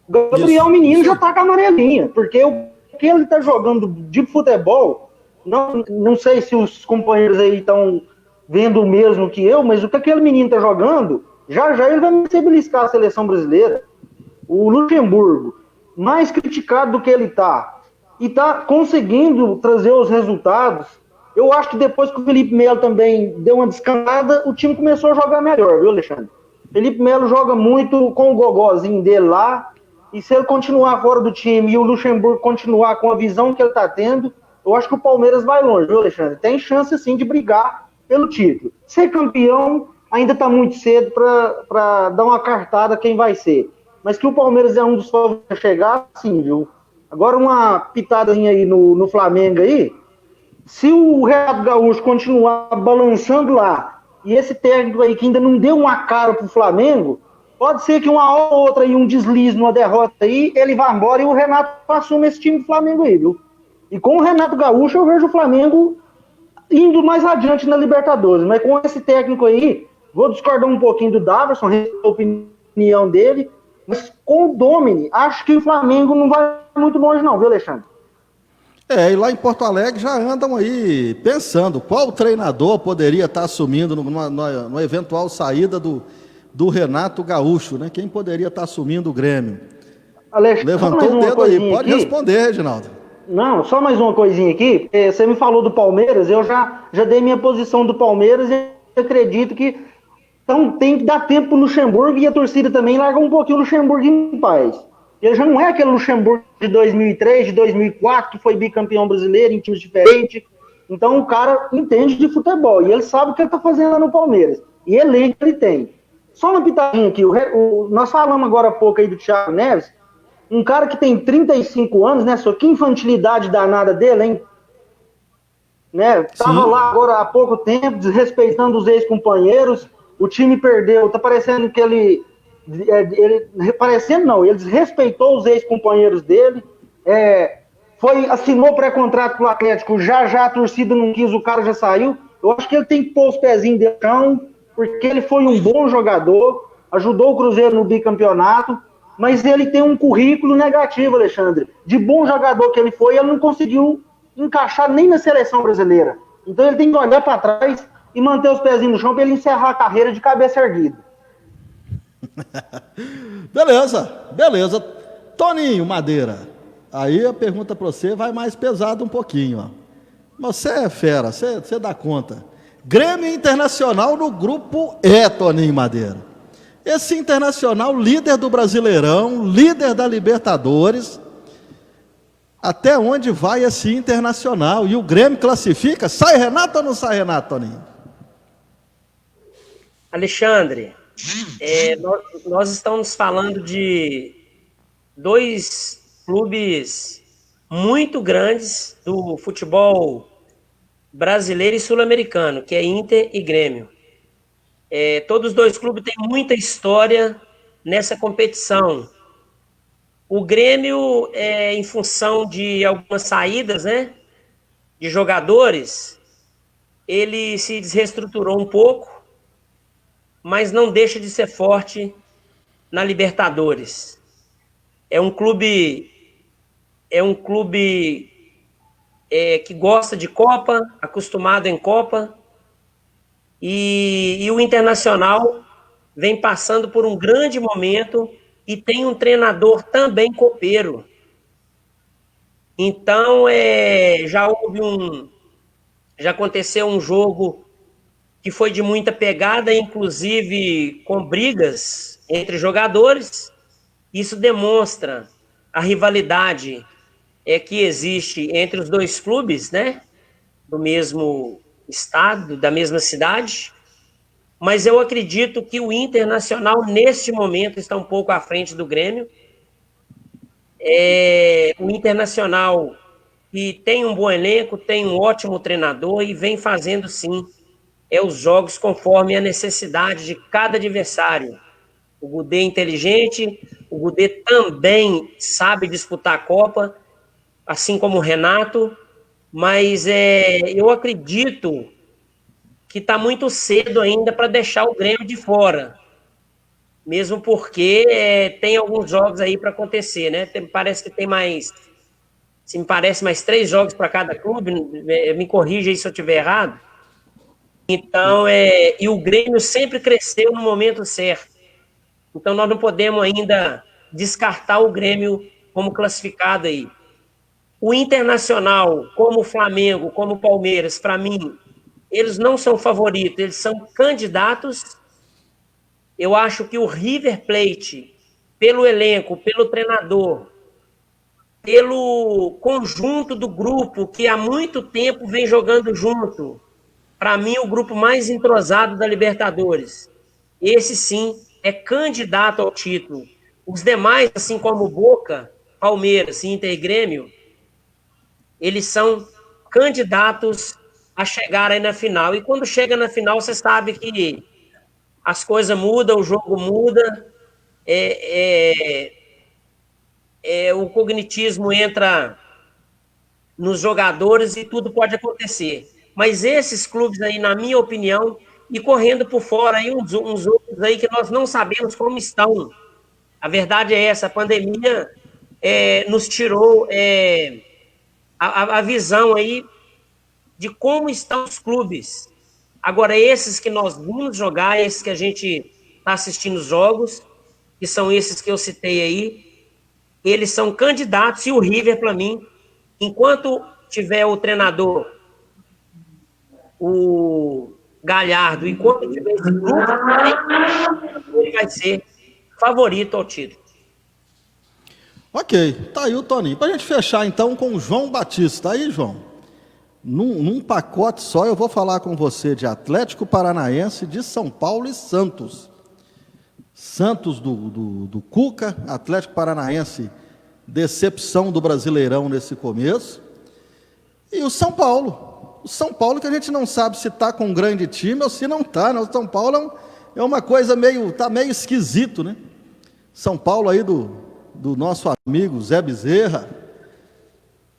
O Gabriel Menino já tá com a amarelinha, porque o que ele tá jogando de futebol, não sei se os companheiros aí estão vendo o mesmo que eu, mas o que aquele menino tá jogando, já ele vai me beliscar a seleção brasileira. O Luxemburgo, mais criticado do que ele tá, e tá conseguindo trazer os resultados. Eu acho que depois que o Felipe Melo também deu uma descansada, o time começou a jogar melhor, viu, Alexandre? Felipe Melo joga muito com o gogózinho dele lá, e se ele continuar fora do time e o Luxemburgo continuar com a visão que ele tá tendo, eu acho que o Palmeiras vai longe, viu, Alexandre? Tem chance, sim, de brigar pelo título. Ser campeão ainda tá muito cedo para dar uma cartada quem vai ser. Mas que o Palmeiras é um dos favoritos a chegar, sim, viu? Agora uma pitadinha aí no Flamengo aí, se o Renato Gaúcho continuar balançando lá, e esse técnico aí que ainda não deu uma cara pro Flamengo, pode ser que uma hora ou outra aí, um deslize numa derrota aí, ele vá embora e o Renato assume esse time do Flamengo aí, viu? E com o Renato Gaúcho eu vejo o Flamengo indo mais adiante na Libertadores, mas com esse técnico aí, vou discordar um pouquinho do Daverson, a opinião dele, mas com o Domini, acho que o Flamengo não vai muito longe não, viu, Alexandre? E lá em Porto Alegre já andam aí pensando qual treinador poderia estar assumindo numa eventual saída do Renato Gaúcho, né? Quem poderia estar assumindo o Grêmio? Alexandre, levantou o dedo aí, pode aqui responder, Reginaldo. Não, só mais uma coisinha aqui. Você me falou do Palmeiras, eu já dei minha posição do Palmeiras e acredito que então tem que dar tempo pro Luxemburgo e a torcida também larga um pouquinho o Luxemburgo em paz. Ele já não é aquele Luxemburgo de 2003, de 2004, que foi bicampeão brasileiro em times diferentes. Então o cara entende de futebol e ele sabe o que ele tá fazendo lá no Palmeiras. E elenco ele tem. Só uma pitadinha aqui, nós falamos agora há pouco aí do Thiago Neves, um cara que tem 35 anos, né, só que infantilidade danada dele, hein? Né? Tava lá agora há pouco tempo, desrespeitando os ex-companheiros, o time perdeu, tá parecendo que ele desrespeitou os ex-companheiros dele, assinou pré-contrato com o Atlético, já a torcida não quis, o cara já saiu. Eu acho que ele tem que pôr os pezinhos de chão, porque ele foi um bom jogador, ajudou o Cruzeiro no bicampeonato, mas ele tem um currículo negativo, Alexandre. De bom jogador que ele foi, ele não conseguiu encaixar nem na seleção brasileira. Então ele tem que olhar para trás e manter os pezinhos no chão para ele encerrar a carreira de cabeça erguida. Beleza. Toninho Madeira, aí a pergunta para você vai mais pesada um pouquinho, ó. Você é fera, você dá conta. Grêmio Internacional no grupo E, Toninho Madeira. Esse Internacional, líder do Brasileirão, líder da Libertadores, até onde vai esse Internacional? E o Grêmio classifica? Sai Renato ou não sai Renato, Toninho? Alexandre, nós estamos falando de dois clubes muito grandes do futebol brasileiro e sul-americano, que é Inter e Grêmio. Todos os dois clubes têm muita história nessa competição. O Grêmio, em função de algumas saídas, né, de jogadores, ele se desreestruturou um pouco, mas não deixa de ser forte na Libertadores. É um clube que gosta de Copa, acostumado em Copa, e o Internacional vem passando por um grande momento e tem um treinador também copeiro. Então, já aconteceu um jogo que foi de muita pegada, inclusive com brigas entre jogadores. Isso demonstra a rivalidade que existe entre os dois clubes, né? Do mesmo estado, da mesma cidade. Mas eu acredito que o Internacional, neste momento, está um pouco à frente do Grêmio. O Internacional, que tem um bom elenco, tem um ótimo treinador e vem fazendo, sim, os jogos conforme a necessidade de cada adversário. O Kudê é inteligente, o Kudê também sabe disputar a Copa, assim como o Renato, mas eu acredito que está muito cedo ainda para deixar o Grêmio de fora, mesmo porque tem alguns jogos aí para acontecer, né? Parece que tem mais, se me parece, mais 3 jogos para cada clube, me corrija aí se eu estiver errado. Então, e o Grêmio sempre cresceu no momento certo. Então, nós não podemos ainda descartar o Grêmio como classificado aí. O Internacional, como o Flamengo, como o Palmeiras, para mim, eles não são favoritos, eles são candidatos. Eu acho que o River Plate, pelo elenco, pelo treinador, pelo conjunto do grupo que há muito tempo vem jogando junto, para mim, o grupo mais entrosado da Libertadores. Esse, sim, é candidato ao título. Os demais, assim como o Boca, Palmeiras, Inter e Grêmio, eles são candidatos a chegar aí na final. E quando chega na final, você sabe que as coisas mudam, o jogo muda, o cognitismo entra nos jogadores e tudo pode acontecer. Mas esses clubes aí, na minha opinião, e correndo por fora aí uns outros aí que nós não sabemos como estão. A verdade é essa, a pandemia nos tirou a visão aí de como estão os clubes. Agora, esses que nós vimos jogar, esses que a gente está assistindo os jogos, que são esses que eu citei aí, eles são candidatos, e o River, para mim, enquanto tiver o treinador, o Galhardo, enquanto tiver esse grupo, ele vai ser favorito ao título. Ok, tá aí o Toninho. Para a gente fechar então com o João Batista. Aí, João, num pacote só eu vou falar com você de Atlético Paranaense, de São Paulo e Santos. Santos do Cuca, Atlético Paranaense, decepção do Brasileirão nesse começo. E o São Paulo. O São Paulo que a gente não sabe se está com um grande time ou se não está, né? O São Paulo é uma coisa meio esquisito, né? São Paulo aí do nosso amigo Zé Bezerra.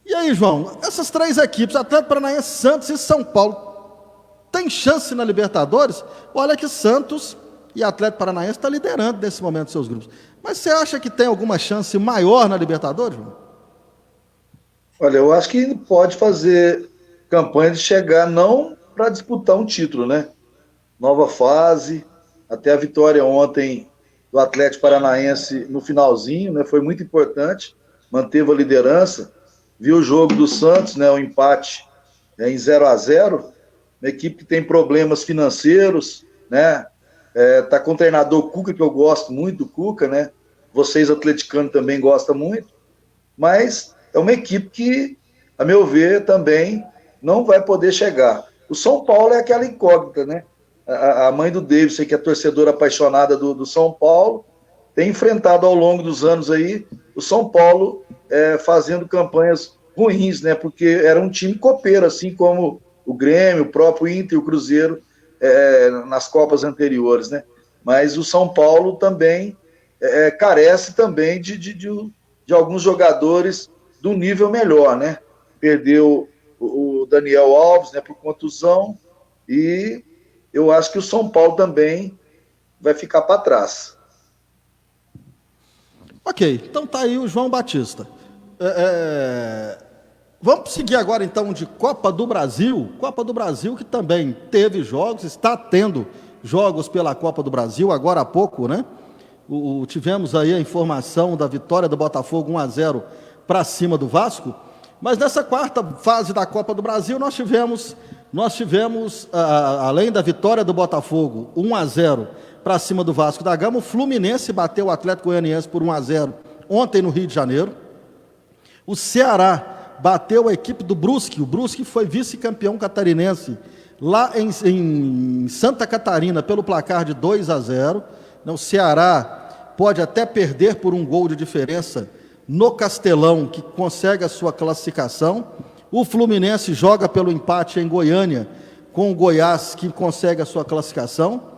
E aí, João, essas 3 equipes, Atlético Paranaense, Santos e São Paulo, tem chance na Libertadores? Olha que Santos e Atlético Paranaense está liderando nesse momento seus grupos. Mas você acha que tem alguma chance maior na Libertadores, João? Olha, eu acho que pode fazer campanha de chegar não para disputar um título, né? Nova fase, até a vitória ontem do Atlético Paranaense no finalzinho, né? Foi muito importante, manteve a liderança. Viu o jogo do Santos, né? O empate em 0-0, uma equipe que tem problemas financeiros, né? Tá com o treinador Cuca, que eu gosto muito do Cuca, né? Vocês, atleticanos, também gostam muito. Mas é uma equipe que, a meu ver, também não vai poder chegar. O São Paulo é aquela incógnita, né? A mãe do Davidson, que é torcedora apaixonada do São Paulo, tem enfrentado ao longo dos anos aí o São Paulo fazendo campanhas ruins, né? Porque era um time copeiro, assim como o Grêmio, o próprio Inter, o Cruzeiro, nas Copas anteriores, né? Mas o São Paulo também carece também de alguns jogadores do nível melhor, né? Perdeu o Daniel Alves, né, por contusão, e eu acho que o São Paulo também vai ficar para trás. Ok, então tá aí o João Batista. Vamos seguir agora então de Copa do Brasil. Copa do Brasil que também teve jogos, está tendo jogos pela Copa do Brasil, agora há pouco, né? Tivemos aí a informação da vitória do Botafogo 1-0 para cima do Vasco, mas nessa quarta fase da Copa do Brasil nós tivemos além da vitória do Botafogo 1-0 para cima do Vasco da Gama, o Fluminense bateu o Atlético Goianiense por 1-0 ontem no Rio de Janeiro. O Ceará bateu a equipe do Brusque. O Brusque foi vice-campeão catarinense lá em Santa Catarina pelo placar de 2-0. O Ceará pode até perder por um gol de diferença no Castelão, que consegue a sua classificação. O Fluminense joga pelo empate em Goiânia com o Goiás, que consegue a sua classificação.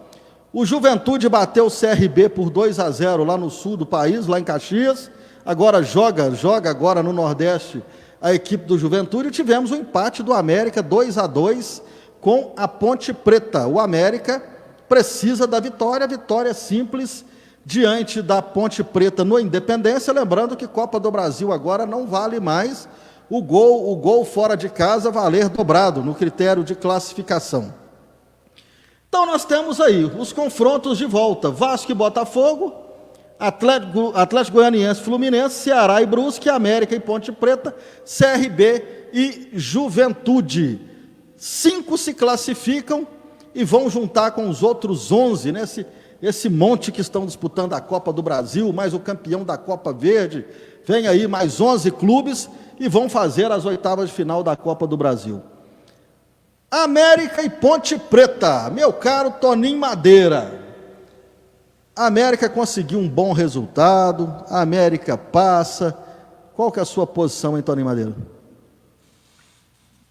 O Juventude bateu o CRB por 2-0 lá no sul do país, lá em Caxias. Agora joga agora no Nordeste a equipe do Juventude. E tivemos o empate do América 2-2 com a Ponte Preta. O América precisa da vitória simples diante da Ponte Preta no Independência. Lembrando que Copa do Brasil agora não vale mais o gol fora de casa valer dobrado no critério de classificação. Então nós temos aí os confrontos de volta: Vasco e Botafogo, Atlético Goianiense, Fluminense, Ceará e Brusque, América e Ponte Preta, CRB e Juventude. 5 se classificam e vão juntar com os outros 11, né? Esse monte que estão disputando a Copa do Brasil, mais o campeão da Copa Verde, vem aí mais 11 clubes e vão fazer as oitavas de final da Copa do Brasil. América e Ponte Preta, meu caro Toninho Madeira. A América conseguiu um bom resultado, a América passa. Qual que é a sua posição, hein, Toninho Madeira?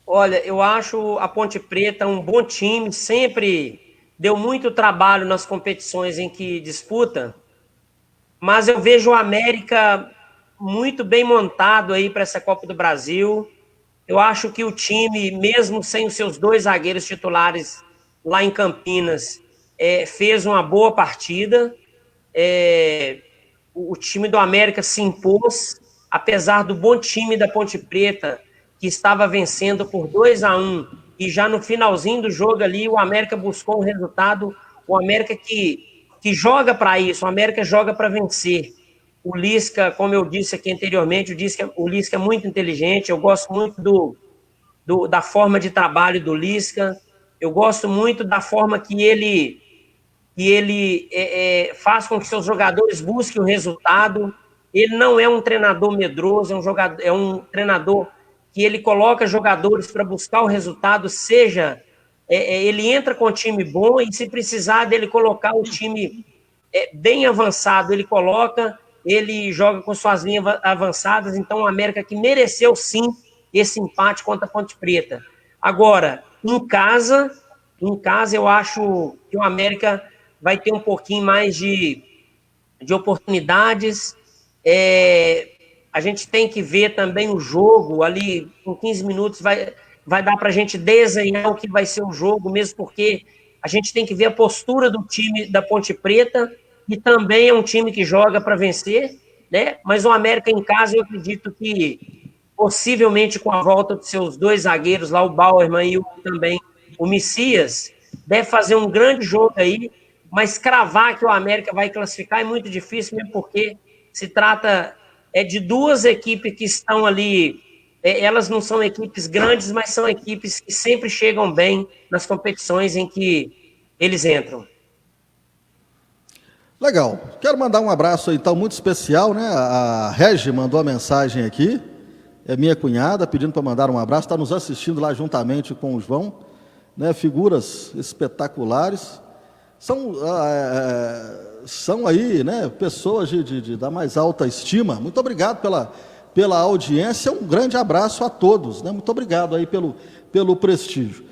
Olha, eu acho a Ponte Preta um bom time, sempre deu muito trabalho nas competições em que disputa, mas eu vejo o América muito bem montado aí para essa Copa do Brasil. Eu acho que o time, mesmo sem os seus 2 zagueiros titulares lá em Campinas, fez uma boa partida. O time do América se impôs, apesar do bom time da Ponte Preta, que estava vencendo por 2-1, e já no finalzinho do jogo ali, o América buscou um resultado, o América que joga para isso, o América joga para vencer. O Lisca, como eu disse aqui anteriormente, o Lisca é muito inteligente, eu gosto muito da forma de trabalho do Lisca, eu gosto muito da forma que ele faz com que seus jogadores busquem o resultado. Ele não é um treinador medroso, é um treinador que ele coloca jogadores para buscar o resultado, ele entra com um time bom e se precisar dele colocar o time bem avançado, ele joga com suas linhas avançadas. Então o América que mereceu sim esse empate contra a Ponte Preta. Agora, em casa eu acho que o América vai ter um pouquinho mais de oportunidades. A gente tem que ver também o jogo ali, com 15 minutos vai dar para a gente desenhar o que vai ser o jogo, mesmo porque a gente tem que ver a postura do time da Ponte Preta, e também é um time que joga para vencer, né? Mas o América em casa, eu acredito que possivelmente com a volta dos seus 2 zagueiros lá, o Bauerman e também o Messias, deve fazer um grande jogo aí, mas cravar que o América vai classificar é muito difícil, mesmo porque se trata de 2 equipes que estão ali, elas não são equipes grandes, mas são equipes que sempre chegam bem nas competições em que eles entram. Legal. Quero mandar um abraço então muito especial, né? A Regi mandou a mensagem aqui. É minha cunhada pedindo para mandar um abraço. Está nos assistindo lá juntamente com o João, né? Figuras espetaculares. São aí, né? Pessoas da mais alta estima. Muito obrigado pela audiência. Um grande abraço a todos, né? Muito obrigado aí pelo prestígio.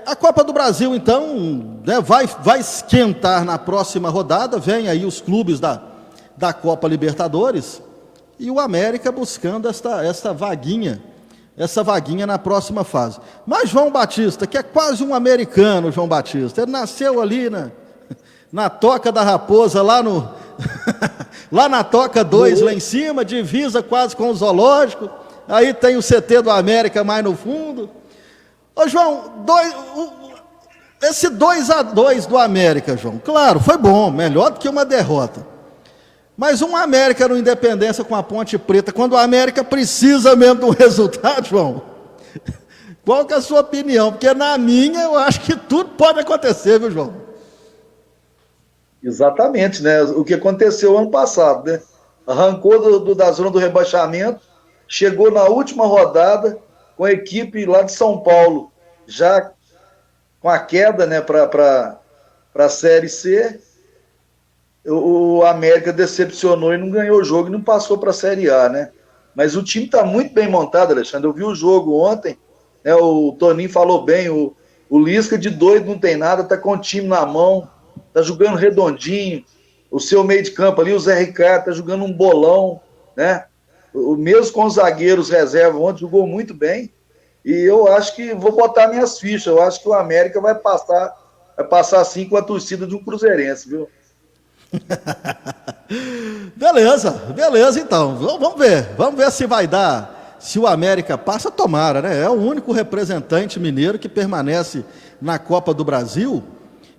A Copa do Brasil, então, né, vai esquentar na próxima rodada. Vem aí os clubes da Copa Libertadores e o América buscando essa vaguinha na próxima fase. Mas João Batista, que é quase um americano, João Batista, ele nasceu ali na Toca da Raposa, lá na Toca 2, lá em cima, divisa quase com o zoológico. Aí tem o CT do América mais no fundo. Ô João, esse 2-2 do América, João, claro, foi bom, melhor do que uma derrota. Mas um América no Independência com a Ponte Preta, quando o América precisa mesmo de um resultado, João, qual que é a sua opinião? Porque na minha eu acho que tudo pode acontecer, viu, João? Exatamente, né? O que aconteceu ano passado, né? Arrancou da zona do rebaixamento, chegou na última rodada com a equipe lá de São Paulo, já com a queda, né, para a Série C. O América decepcionou e não ganhou o jogo e não passou para a Série A, né? Mas o time está muito bem montado, Alexandre. Eu vi o jogo ontem, né? O Toninho falou bem, o Lisca de doido não tem nada, está com o time na mão, está jogando redondinho. O seu meio de campo ali, o Zé Ricardo, está jogando um bolão, né? Mesmo com os zagueiros reserva ontem, jogou muito bem. E eu acho que vou botar minhas fichas. Eu acho que o América vai passar assim com a torcida de um cruzeirense, viu? Beleza então. Vamos ver se vai dar, se o América passa, tomara, né? É o único representante mineiro que permanece na Copa do Brasil.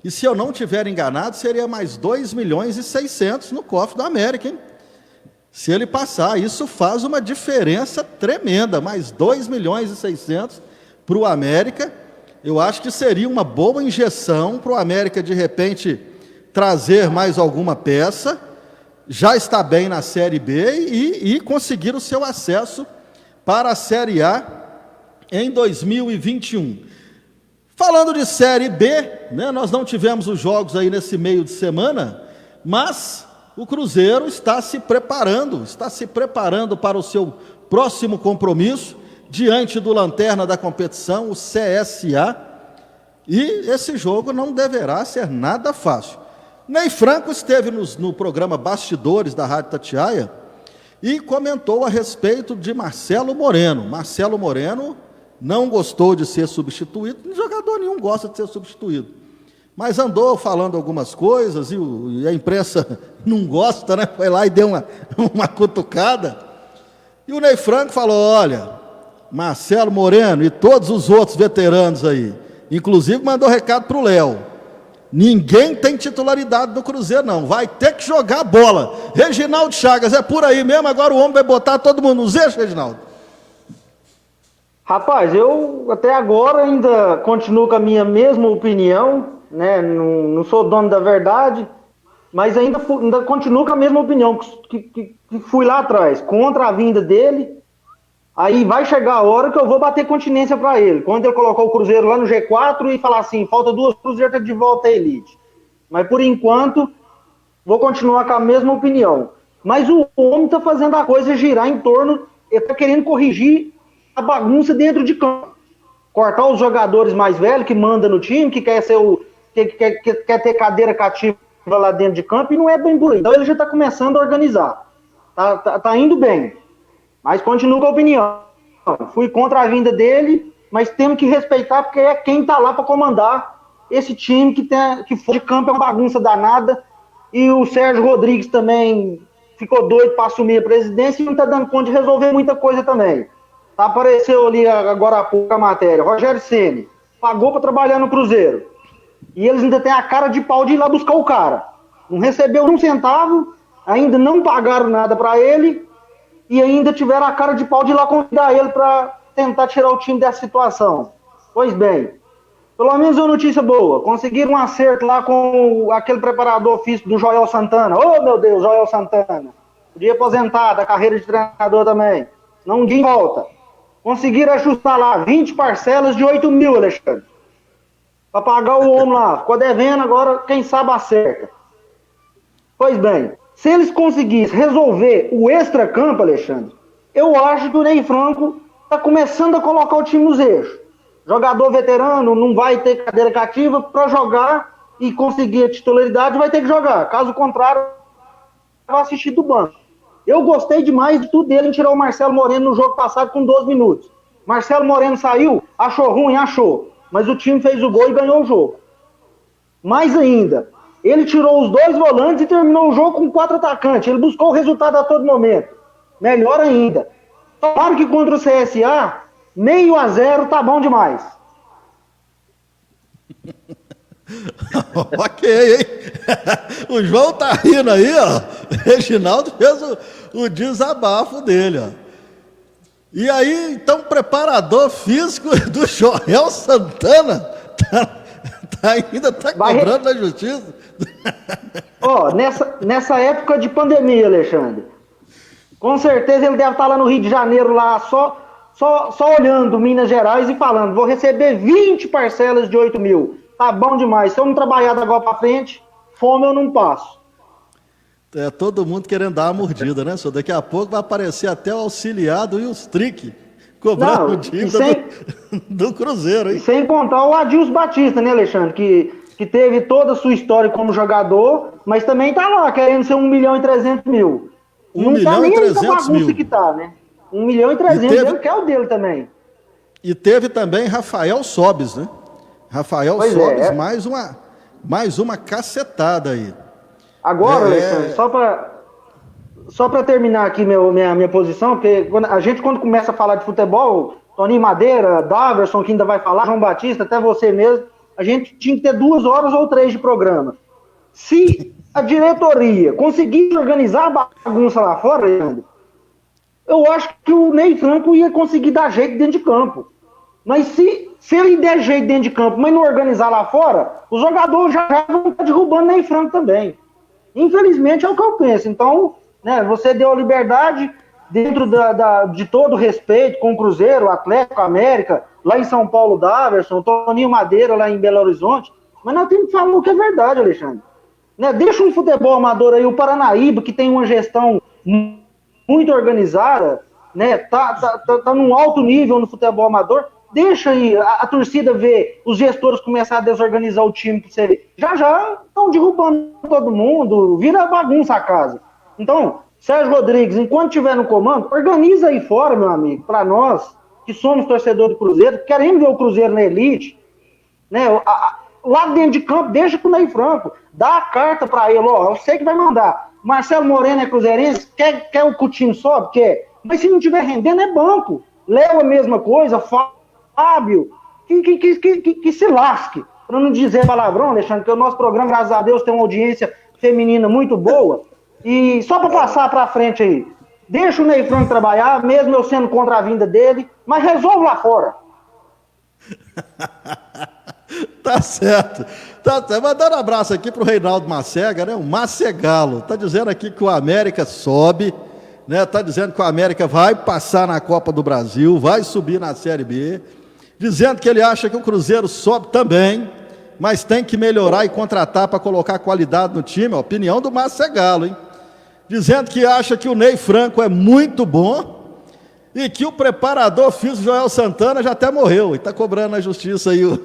E se eu não estiver enganado, seria mais 2.600.000 no cofre do América, hein? Se ele passar, isso faz uma diferença tremenda, mais 2.600.000 para o América. Eu acho que seria uma boa injeção para o América, de repente, trazer mais alguma peça, já está bem na Série B e conseguir o seu acesso para a Série A em 2021. Falando de Série B, né, nós não tivemos os jogos aí nesse meio de semana, mas o Cruzeiro está se preparando para o seu próximo compromisso, diante do lanterna da competição, o CSA, e esse jogo não deverá ser nada fácil. Ney Franco esteve no programa Bastidores da Rádio Itatiaia e comentou a respeito de Marcelo Moreno. Marcelo Moreno não gostou de ser substituído, jogador nenhum gosta de ser substituído, mas andou falando algumas coisas e a imprensa não gosta, né? Foi lá e deu uma cutucada. E o Ney Franco falou: olha, Marcelo Moreno e todos os outros veteranos aí, inclusive mandou recado para o Léo: ninguém tem titularidade no Cruzeiro, não. Vai ter que jogar bola. Reginaldo Chagas, é por aí mesmo? Agora o homem vai botar todo mundo nos eixos, Reginaldo? Rapaz, eu até agora ainda continuo com a minha mesma opinião, né? Não sou dono da verdade, mas ainda continuo com a mesma opinião que fui lá atrás, contra a vinda dele. Aí vai chegar a hora que eu vou bater continência para ele. Quando ele colocou o Cruzeiro lá no G4 e falar assim, falta 2, o Cruzeiro tá de volta à elite. Mas por enquanto, vou continuar com a mesma opinião. Mas o homem tá fazendo a coisa girar em torno, ele tá querendo corrigir a bagunça dentro de campo. Cortar os jogadores mais velhos que mandam no time, que quer quer ter cadeira cativa lá dentro de campo, e não é bem por aí. Então ele já tá começando a organizar. Tá indo bem. Mas continuo com a opinião. Fui contra a vinda dele, mas temos que respeitar, porque é quem está lá para comandar esse time que fora de campo é uma bagunça danada. E o Sérgio Rodrigues também ficou doido para assumir a presidência e não está dando conta de resolver muita coisa também. Apareceu ali agora há pouco a matéria. Rogério Ceni pagou para trabalhar no Cruzeiro. E eles ainda têm a cara de pau de ir lá buscar o cara. Não recebeu um centavo, ainda não pagaram nada para ele. E ainda tiveram a cara de pau de ir lá convidar ele para tentar tirar o time dessa situação. Pois bem, Pelo menos uma notícia boa. Conseguiram um acerto lá com aquele preparador físico do Joel Santana. Oh, meu Deus, Joel Santana. Podia aposentar da carreira de treinador também. Senão um dia volta. Conseguiram ajustar lá 20 parcelas de 8 mil, Alexandre. Para pagar o homem lá. Ficou devendo, agora quem sabe acerta. Pois bem, se eles conseguissem resolver o extracampo, Alexandre, eu acho que o Ney Franco está começando a colocar o time nos eixos. Jogador veterano não vai ter cadeira cativa para jogar e conseguir a titularidade, vai ter que jogar. Caso contrário, vai assistir do banco. Eu gostei demais de tudo dele em tirar o Marcelo Moreno no jogo passado com 12 minutos. Marcelo Moreno saiu, achou ruim, achou. Mas o time fez o gol e ganhou o jogo. Mais ainda, ele tirou os 2 volantes e terminou o jogo com 4 atacantes. Ele buscou o resultado a todo momento. Melhor ainda. Claro que contra o CSA, 0,5-0 tá bom demais. Ok, hein? O João tá rindo aí, ó. O Reginaldo fez o desabafo dele, ó. E aí, então, preparador físico do Joel Santana ainda tá cobrando na justiça. Ó, nessa época de pandemia, Alexandre, com certeza ele deve estar lá no Rio de Janeiro, lá só olhando Minas Gerais e falando, vou receber 20 parcelas de 8 mil. Tá bom demais. Se eu não trabalhar da agora pra frente, fome eu não passo. É todo mundo querendo dar uma mordida, né, senhor? Daqui a pouco vai aparecer até o auxiliado e os trick cobrando dívida do Cruzeiro, hein? E sem contar o Adilson Batista, né, Alexandre? Que teve toda a sua história como jogador, mas também tá lá querendo ser 1.300.000. Não tá nem essa bagunça que tá, né? 1.300.000, ele quer o dele também. E teve também Rafael Sobis, né? Rafael Sobis, mais uma cacetada aí. Agora, Alexandre, só para terminar aqui minha posição, porque quando começa a falar de futebol, Toninho Madeira, Daverson, que ainda vai falar, João Batista, até você mesmo, a gente tinha que ter 2 horas ou 3 de programa. Se a diretoria conseguisse organizar a bagunça lá fora, Leandro, eu acho que o Ney Franco ia conseguir dar jeito dentro de campo. Mas se ele der jeito dentro de campo, mas não organizar lá fora, os jogadores já vão estar derrubando o Ney Franco também. Infelizmente é o que eu penso. Então, né, você deu a liberdade dentro de todo o respeito com o Cruzeiro, o Atlético, a América, lá em São Paulo, Daverson, Toninho Madeira lá em Belo Horizonte, mas nós temos que falar o que é verdade, Alexandre. Né, deixa um futebol amador aí, o Paranaíba, que tem uma gestão muito organizada, né, tá num alto nível no futebol amador, deixa aí a torcida ver os gestores começar a desorganizar o time que você vê. Já estão derrubando todo mundo, vira bagunça a casa. Então, Sérgio Rodrigues, enquanto estiver no comando, organiza aí fora, meu amigo, para nós, que somos torcedores do Cruzeiro, queremos ver o Cruzeiro na elite, né? Lá dentro de campo, deixa com o Ney Franco, dá a carta para ele, ó, eu sei que vai mandar. Marcelo Moreno é cruzeirense, quer que o time sobe? Quer. Mas se não estiver rendendo, é banco. Léo a mesma coisa, Fábio, que se lasque, para não dizer palavrão, Alexandre, que o nosso programa, graças a Deus, tem uma audiência feminina muito boa. E só para passar para frente aí, deixa o Ney Franco trabalhar, mesmo eu sendo contra a vinda dele, mas resolve lá fora. Tá certo. Mandando um abraço aqui pro Reinaldo Macega, né? O Macegalo. Tá dizendo aqui que o América sobe, né? Tá dizendo que o América vai passar na Copa do Brasil, vai subir na Série B. Dizendo que ele acha que o Cruzeiro sobe também, mas tem que melhorar e contratar para colocar qualidade no time. A opinião do Macegalo, hein? Dizendo que acha que o Ney Franco é muito bom e que o preparador físico Joel Santana já até morreu e está cobrando na justiça aí os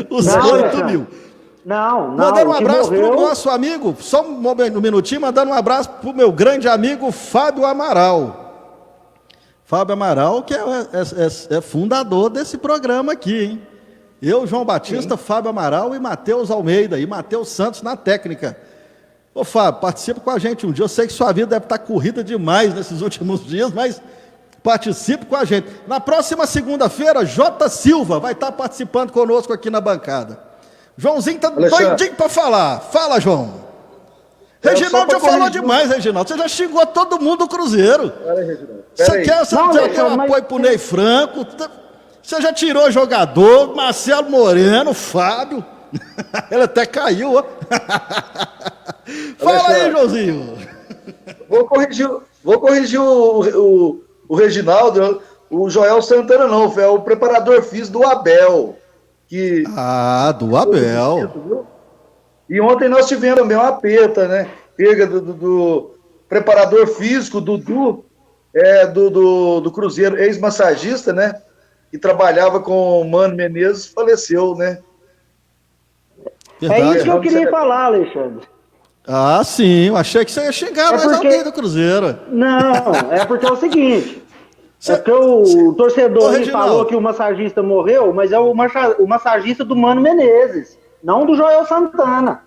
8 mil. Não. Mandando um abraço para o nosso amigo, só um minutinho, mandando um abraço para o meu grande amigo Fábio Amaral. Fábio Amaral, que é fundador desse programa aqui, hein? Eu, João Batista, sim. Fábio Amaral e Matheus Almeida, e Matheus Santos na técnica. Ô Fábio, participa com a gente um dia. Eu sei que sua vida deve estar corrida demais nesses últimos dias, mas participe com a gente. Na próxima segunda-feira, J. Silva vai estar participando conosco aqui na bancada. Joãozinho tá doidinho para falar. Fala, João. Reginaldo já falou demais, Reginaldo. Você já xingou todo mundo do Cruzeiro. Pera aí, Reginaldo. Você quer um apoio pro Ney Franco? Você já tirou jogador, Marcelo Moreno, Fábio. Ele até caiu, ó. Fala aí, Joãozinho. Vou corrigir o Reginaldo. O Joel Santana não, foi o preparador físico do Abel. Do Abel. E ontem nós tivemos também uma perda, né? Perda do preparador físico, Dudu, do Cruzeiro, ex-massagista, né? Que trabalhava com o Mano Menezes, faleceu, né? Verdade. É isso que eu queria falar, Alexandre. Sim, eu achei que você ia xingar mais alguém do Cruzeiro. Não, é porque é o seguinte. É porque o torcedor me falou que o massagista morreu, mas é o massagista do Mano Menezes, não do Joel Santana.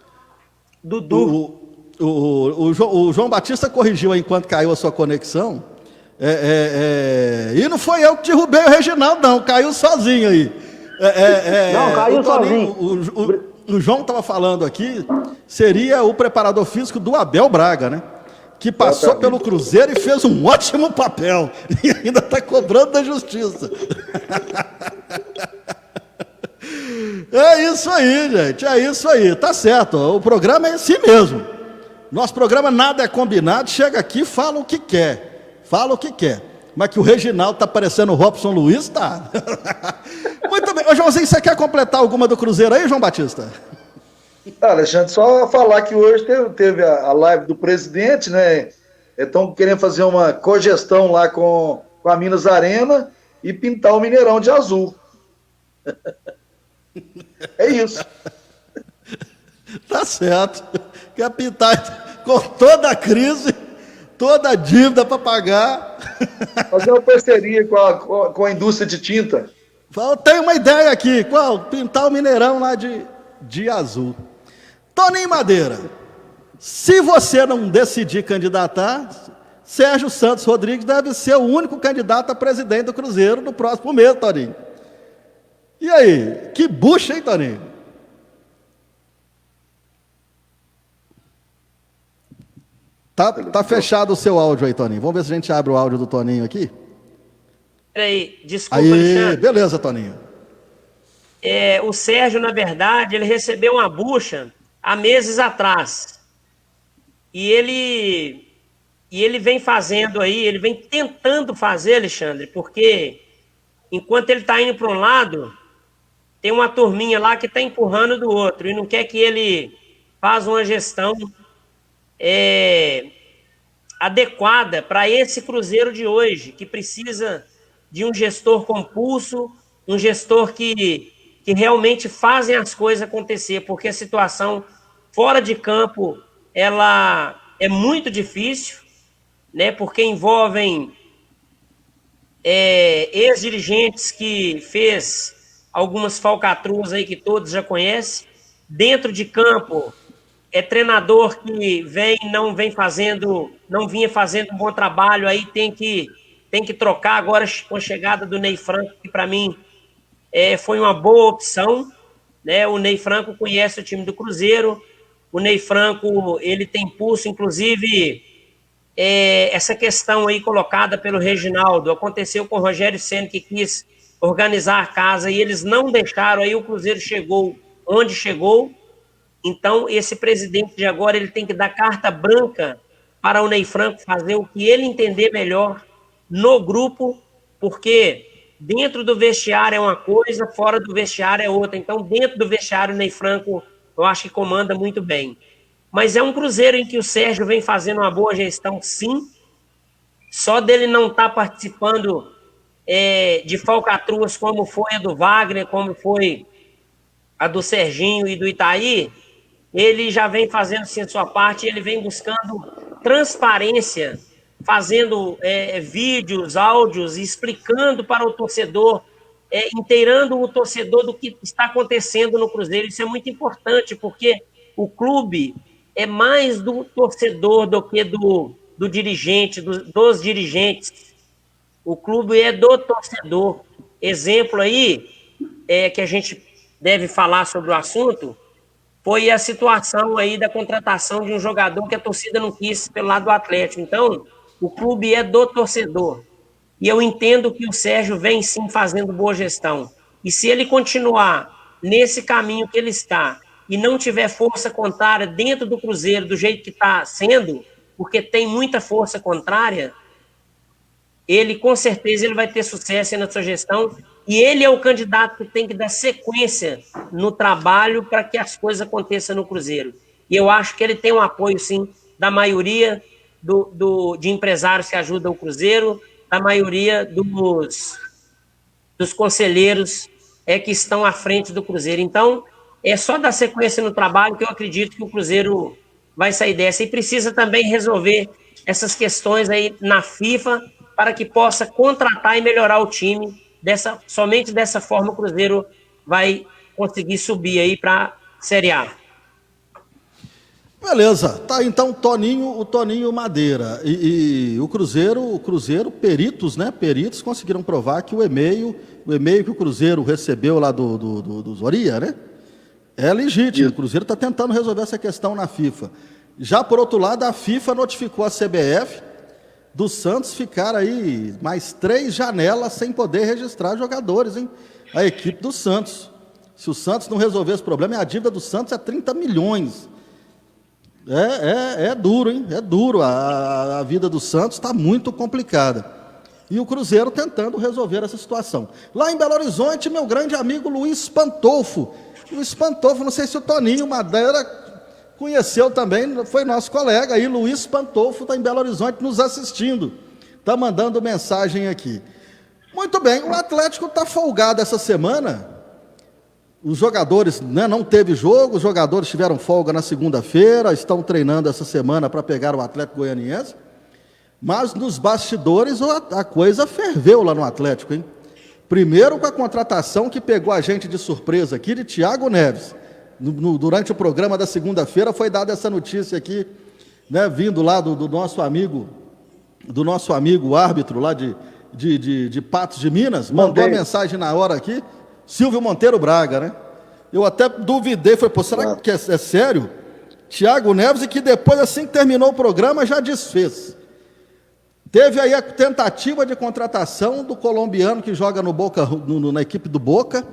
Dudu. O João Batista corrigiu aí enquanto caiu a sua conexão. E não foi eu que derrubei o Reginaldo, não. Caiu sozinho aí. Não, caiu sozinho. O João estava falando aqui, seria o preparador físico do Abel Braga, né? Que passou pelo Cruzeiro e fez um ótimo papel. E ainda está cobrando da justiça. É isso aí, gente. É isso aí. Tá certo. O programa é assim mesmo. Nosso programa nada é combinado. Chega aqui e fala o que quer. Fala o que quer. Mas que o Reginaldo tá parecendo o Robson Luiz, tá? Muito bem. Ô, Joãozinho, você quer completar alguma do Cruzeiro aí, João Batista? Alexandre, só falar que hoje teve a live do presidente, né? Estão querendo fazer uma cogestão lá com a Minas Arena e pintar o Mineirão de azul. É isso. Tá certo. Quer pintar com toda a crise, toda a dívida para pagar. Fazer uma parceria com a indústria de tinta. Eu tenho uma ideia aqui. Qual? Pintar o Mineirão lá de azul. Toninho Madeira, se você não decidir candidatar, Sérgio Santos Rodrigues deve ser o único candidato a presidente do Cruzeiro no próximo mês, Toninho. E aí? Que bucha, hein, Toninho? Tá fechado o seu áudio aí, Toninho. Vamos ver se a gente abre o áudio do Toninho aqui. Peraí, desculpa, aí, Alexandre. Beleza, Toninho. O Sérgio, na verdade, ele recebeu uma bucha há meses atrás. E ele vem fazendo aí, ele vem tentando fazer, Alexandre, porque enquanto ele está indo para um lado, tem uma turminha lá que está empurrando do outro e não quer que ele faça uma gestão adequada para esse Cruzeiro de hoje, que precisa de um gestor compulso, um gestor que realmente fazem as coisas acontecer, porque a situação fora de campo, ela é muito difícil, né, porque envolvem ex-dirigentes que fez algumas falcatruas aí que todos já conhecem. Dentro de campo, treinador que não vinha fazendo um bom trabalho, aí tem que trocar agora com a chegada do Ney Franco, que para mim foi uma boa opção, né? O Ney Franco conhece o time do Cruzeiro, o Ney Franco, ele tem pulso, inclusive essa questão aí colocada pelo Reginaldo, aconteceu com o Rogério Ceni, que quis organizar a casa e eles não deixaram, aí o Cruzeiro chegou onde chegou. Então esse presidente de agora, ele tem que dar carta branca para o Ney Franco fazer o que ele entender melhor no grupo, porque dentro do vestiário é uma coisa, fora do vestiário é outra. Então, dentro do vestiário, o Ney Franco, eu acho que comanda muito bem. Mas é um Cruzeiro em que o Sérgio vem fazendo uma boa gestão, sim. Só dele não estar participando de falcatruas como foi a do Wagner, como foi a do Serginho e do Itaí, ele já vem fazendo sim a sua parte, ele vem buscando transparência, fazendo vídeos, áudios, explicando para o torcedor, inteirando o torcedor do que está acontecendo no Cruzeiro. Isso é muito importante, porque o clube é mais do torcedor do que do dirigente, dos dirigentes. O clube é do torcedor. Exemplo aí, que a gente deve falar sobre o assunto, foi a situação aí da contratação de um jogador que a torcida não quis pelo lado do Atlético. Então, o clube é do torcedor. E eu entendo que o Sérgio vem sim fazendo boa gestão. E se ele continuar nesse caminho que ele está e não tiver força contrária dentro do Cruzeiro do jeito que está sendo, porque tem muita força contrária, ele com certeza ele vai ter sucesso na sua gestão e ele é o candidato que tem que dar sequência no trabalho para que as coisas aconteçam no Cruzeiro. E eu acho que ele tem um apoio, sim, da maioria de empresários que ajudam o Cruzeiro, da maioria dos conselheiros que estão à frente do Cruzeiro. Então, é só dar sequência no trabalho que eu acredito que o Cruzeiro vai sair dessa. E precisa também resolver essas questões aí na FIFA para que possa contratar e melhorar o time. Somente dessa forma o Cruzeiro vai conseguir subir aí para a Série A. Beleza, tá então o Toninho Madeira e o Cruzeiro, peritos, né? Peritos conseguiram provar que o e-mail que o Cruzeiro recebeu lá do Zoria, né? É legítimo, o Cruzeiro está tentando resolver essa questão na FIFA. Já por outro lado, a FIFA notificou a CBF do Santos ficar aí mais 3 janelas sem poder registrar jogadores, hein? A equipe do Santos. Se o Santos não resolver esse problema, a dívida do Santos é 30 milhões. É duro, hein? É duro. A vida do Santos está muito complicada. E o Cruzeiro tentando resolver essa situação. Lá em Belo Horizonte, meu grande amigo Luiz Pantolfo. Luiz Pantolfo, não sei se o Toninho Madeira conheceu também, foi nosso colega aí, Luiz Pantolfo, está em Belo Horizonte nos assistindo. Está mandando mensagem aqui. Muito bem, o Atlético está folgado essa semana. Os jogadores, né, não teve jogo, os jogadores tiveram folga na segunda-feira, estão treinando essa semana para pegar o Atlético Goianiense, mas nos bastidores a coisa ferveu lá no Atlético, hein? Primeiro com a contratação que pegou a gente de surpresa aqui, de Thiago Neves. Durante o programa da segunda-feira foi dada essa notícia aqui, né, vindo lá do nosso amigo árbitro lá de Patos de Minas, mandou a mensagem na hora aqui, Silvio Monteiro Braga, né? Eu até duvidei, falei, pô, será que é sério? Thiago Neves, e que depois, assim que terminou o programa, já desfez. Teve aí a tentativa de contratação do colombiano que joga no Boca, na equipe do Boca,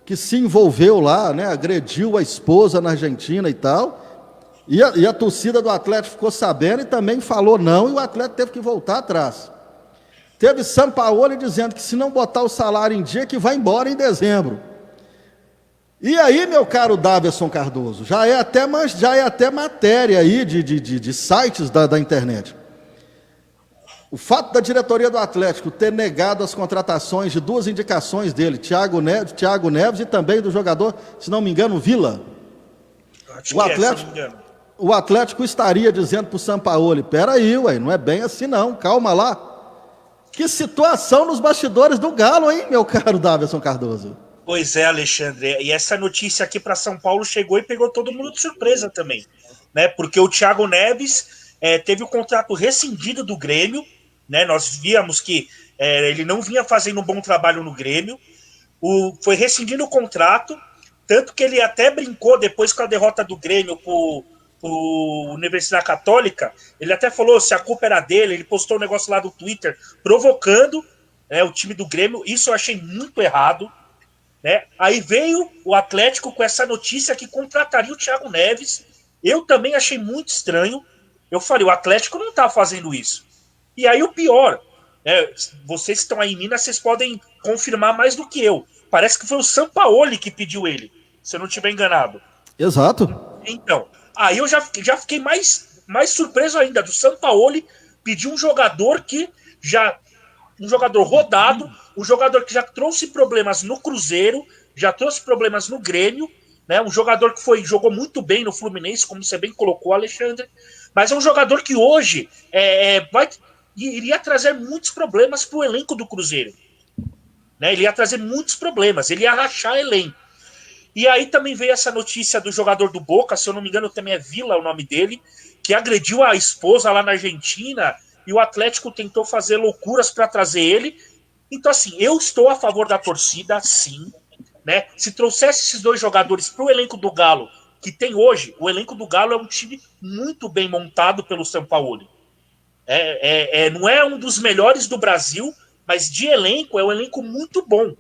que se envolveu lá, né? Agrediu a esposa na Argentina e tal. E a torcida do Atlético ficou sabendo e também falou não, e o Atlético teve que voltar atrás. Teve Sampaoli dizendo que se não botar o salário em dia, que vai embora em dezembro. E aí, meu caro Daverson Cardoso, já é até matéria aí de sites da internet. O fato da diretoria do Atlético ter negado as contratações de 2 indicações dele, Thiago Neves e também do jogador, se não me engano, Vila. O Atlético estaria dizendo para o Sampaoli, peraí, não é bem assim não, calma lá. Que situação nos bastidores do Galo, hein, meu caro Daverson Cardoso? Pois é, Alexandre, e essa notícia aqui para São Paulo chegou e pegou todo mundo de surpresa também, né? Porque o Thiago Neves teve o contrato rescindido do Grêmio, né? Nós víamos que ele não vinha fazendo um bom trabalho no Grêmio, foi rescindindo o contrato, tanto que ele até brincou depois com a derrota do Grêmio pro Universidade Católica, ele até falou se a culpa era dele, ele postou um negócio lá do Twitter provocando o time do Grêmio, isso eu achei muito errado, né? Aí veio o Atlético com essa notícia que contrataria o Thiago Neves, eu também achei muito estranho, eu falei, o Atlético não tá fazendo isso. E aí o pior, vocês que estão aí em Minas, vocês podem confirmar mais do que eu, parece que foi o Sampaoli que pediu ele, se eu não estiver enganado. Exato. Então, aí eu já fiquei mais surpreso ainda do Sampaoli pedir um jogador um jogador rodado, um jogador que já trouxe problemas no Cruzeiro, já trouxe problemas no Grêmio, né? Um jogador que jogou muito bem no Fluminense, como você bem colocou, Alexandre, mas é um jogador que hoje iria trazer muitos problemas para o elenco do Cruzeiro, né? Ele ia trazer muitos problemas, ele ia rachar elenco. E aí também veio essa notícia do jogador do Boca, se eu não me engano também é Vila o nome dele, que agrediu a esposa lá na Argentina e o Atlético tentou fazer loucuras para trazer ele. Então assim, eu estou a favor da torcida, sim, né? Se trouxesse esses 2 jogadores para o elenco do Galo, que tem hoje, o elenco do Galo é um time muito bem montado pelo Sampaoli. Não é um dos melhores do Brasil, mas de elenco é um elenco muito bom.